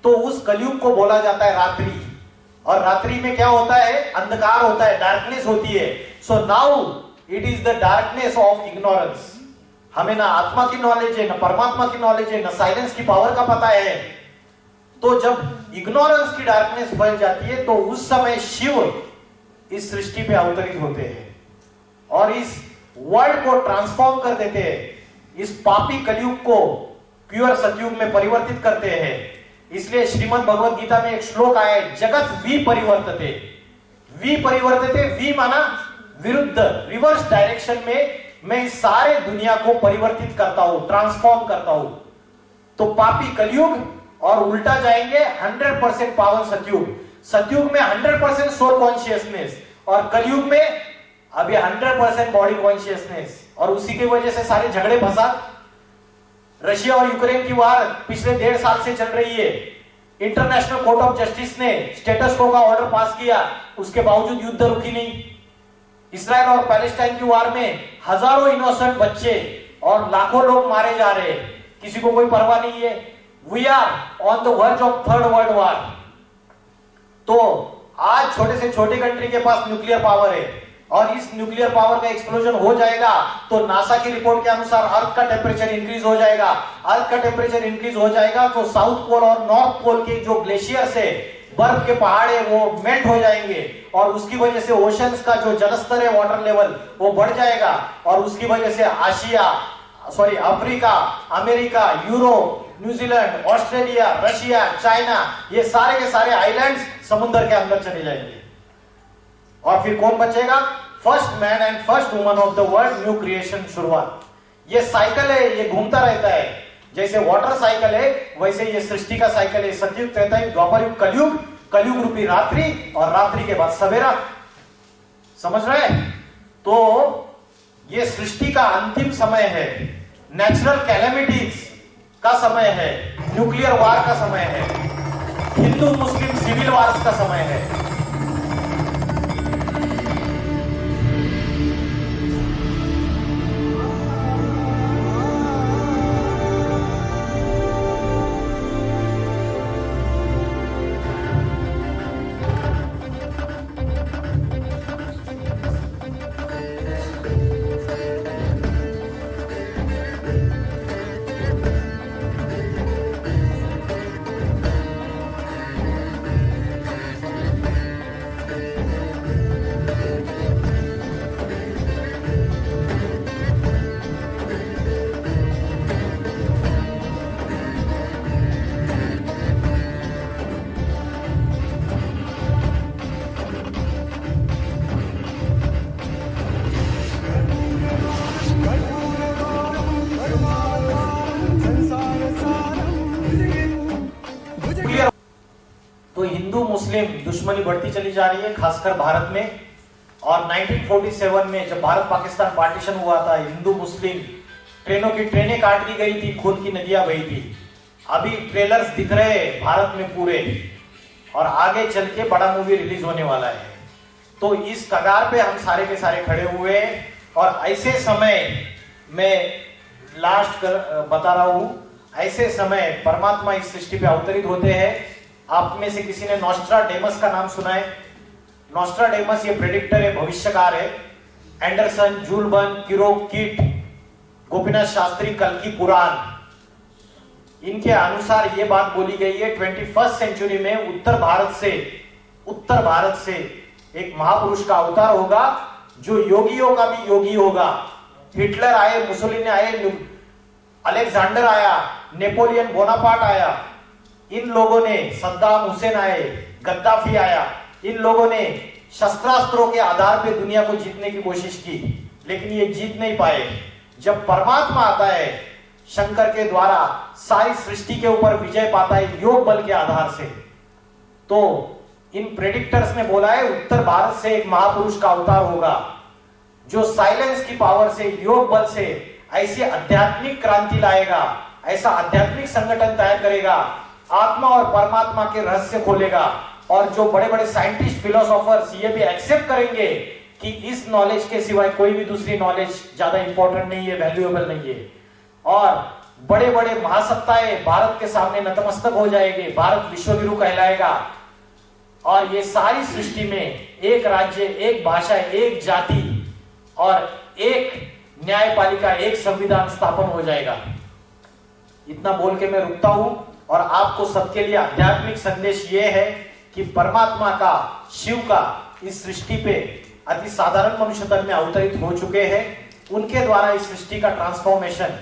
तो उस कलयुग को बोला जाता है रात्रि। और रात्रि में क्या होता है? अंधकार होता है, डार्कनेस होती है। So now it is the darkness of ignorance. हमें ना आत्मा की नॉलेज है, ना परमात्मा की नॉलेज है, ना साइलेंस की पावर का पता है। तो जब इग्नोरेंस की डार्कनेस फैल जाती है, तो उस समय शिव इस सृष्टि पे अवतरित होते हैं और इस वर्ल्ड को ट्रांसफॉर्म कर देते हैं, इस पापी कलयुग को प्योर सतयुग में परिवर्तित करते हैं। इसलिए श्रीमद् भगवत गीता में एक श्लोक आया है, जगत विपरिवर्तते। विपरिवर्तते, वी माना विरुद्ध, रिवर्स डायरेक्शन में मैं इस सारे दुनिया को परिवर्तित करता हूं, ट्रांसफॉर्म करता हूं। तो पापी कलयुग और उल्टा जाएंगे 100% पावन सतयुग। सतयुग में 100% सोल कॉन्शियसनेस और कलयुग में अभी 100% बॉडी कॉन्शियसनेस। और उसी की वजह से सारे झगड़े फसाद, रशिया और यूक्रेन की वार पिछले 1.5 साल से चल रही है। इंटरनेशनल कोर्ट ऑफ जस्टिस ने स्टेटस को का ऑर्डर पास किया, उसके बावजूद युद्ध रुकी नहीं। इसराइल और पैलेस्टाइन की वार में हजारों इनोसेंट बच्चे और लाखों लोग मारे जा रहे हैं, किसी को कोई परवाह नहीं है। We are on the verge of 3rd world war. तो आज छोटे से छोटे कंट्री के पास न्यूक्लियर पावर है, और इस न्यूक्लियर पावर का एक्सप्लोजन हो जाएगा तो नासा की रिपोर्ट के अनुसार अर्थ का टेम्परेचर इंक्रीज हो जाएगा। अर्थ का टेम्परेचर इंक्रीज हो जाएगा तो साउथ पोल और नॉर्थ पोल के जो ग्लेशियर्स है, बर्फ के पहाड़ है, वो मेल्ट हो जाएंगे और उसकी वजह से ओशंस का जो जलस्तर है, वाटर लेवल, वो बढ़ जाएगा और उसकी वजह से Africa, America, Europe, New Zealand, Australia, Russia, China, ये सारे के सारे आइलैंड्स समुद्र के अंदर चले जाएंगे। और फिर कौन बचेगा? First man and first woman of the world, new creation शुरुआत। ये साइकिल है, ये घूमता रहता है। जैसे वाटर साइकिल है वैसे ये सृष्टि का साइकिल है। सतयुग, त्रेतायुग, द्वापर युग, कलयुग, कलयुग रूपी रात्रि और रात्रि के बाद सवेरा। समझ रहे? तो ये सृष्टि का अंतिम समय है, नेचुरल कैलेमिटीज का समय है, न्यूक्लियर वार का समय है, हिंदू मुस्लिम सिविल वार्स का समय है। तो हिंदू मुस्लिम दुश्मनी बढ़ती चली जा रही है, खासकर भारत में। और 1947 में जब भारत पाकिस्तान पार्टीशन हुआ था, हिंदू मुस्लिम ट्रेनों की ट्रेनें काट दी गई थी, खून की नदियां बही थी। अभी ट्रेलर्स दिख रहे हैं भारत में पूरे, और आगे चल के बड़ा मूवी रिलीज होने वाला है। तो इस कगार पे हम सारे के सारे खड़े हुए हैं। और ऐसे समय में लास्ट बता रहा हूं, ऐसे समय परमात्मा इस सृष्टि पे अवतरित होते हैं। आप में से किसी ने नॉस्ट्राडेमस का नाम सुना है? नॉस्ट्राडेमस ये प्रेडिक्टर है, भविष्यकार है। एंडरसन, जूल वर्न, किरोक, कीट, गोपीनाथ शास्त्री, कल्कि पुराण, इनके अनुसार ये बात बोली गई है 21st सेंचुरी में उत्तर भारत से एक महापुरुष का अवतार होगा जो योगियों का भी योगी होगा। हिटलर आए, मुसोलिनी आए, अलेक्जेंडर आया, नेपोलियन बोनापार्ट आया, इन लोगों ने, सद्दाम हुसैन आए, गद्दाफी आया, इन लोगों ने शस्त्रास्त्रों के आधार पे दुनिया को जीतने की कोशिश की, लेकिन ये जीत नहीं पाए। जब परमात्मा आता है, शंकर के द्वारा सारी सृष्टि के ऊपर विजय पाता है योग बल के आधार से। तो इन प्रेडिक्टर्स ने बोला है उत्तर भारत से एक महापुरुष का अवतार होगा जो साइलेंस की पावर से, योग बल से ऐसी आध्यात्मिक क्रांति लाएगा, ऐसा आध्यात्मिक संगठन तैयार करेगा, आत्मा और परमात्मा के रहस्य खोलेगा। और जो बड़े बड़े साइंटिस्ट, फिलोसोफर्स ये भी एक्सेप्ट करेंगे कि इस नॉलेज के सिवाय कोई भी दूसरी नॉलेज ज्यादा इंपॉर्टेंट नहीं है, वैल्यूएबल नहीं है। और बड़े बड़े महासत्ताएं भारत के सामने नतमस्तक हो जाएंगे, भारत विश्वगुरु कहलाएगा। और ये सारी सृष्टि में एक राज्य, एक भाषा, एक जाति और एक न्यायपालिका, एक संविधान स्थापन हो जाएगा। इतना बोल के मैं रुकता हूं। और आपको सबके लिए आध्यात्मिक संदेश यह है कि परमात्मा का, शिव का इस सृष्टि पे अति साधारण मनुष्य तन में अवतरित हो चुके हैं। उनके द्वारा इस सृष्टि का ट्रांसफॉर्मेशन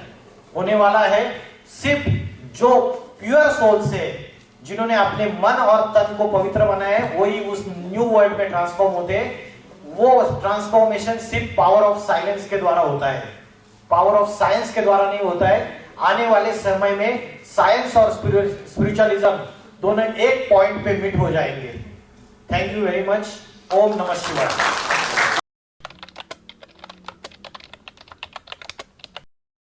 होने वाला है। सिर्फ जो प्योर सोल से, जिन्होंने अपने मन और तन को पवित्र बनाया है, वही उस न्यू वर्ल्ड में ट्रांसफॉर्म होते हैं। वो ट्रांसफॉर्मेशन सिर्फ पावर ऑफ साइलेंस के द्वारा होता है, पावर ऑफ साइंस के द्वारा नहीं होता है। आने वाले समय में साइंस और स्पिरिचुअलिज्म दोनों एक पॉइंट पे मीट हो जाएंगे। Thank you very much. ओम नमः शिवाय।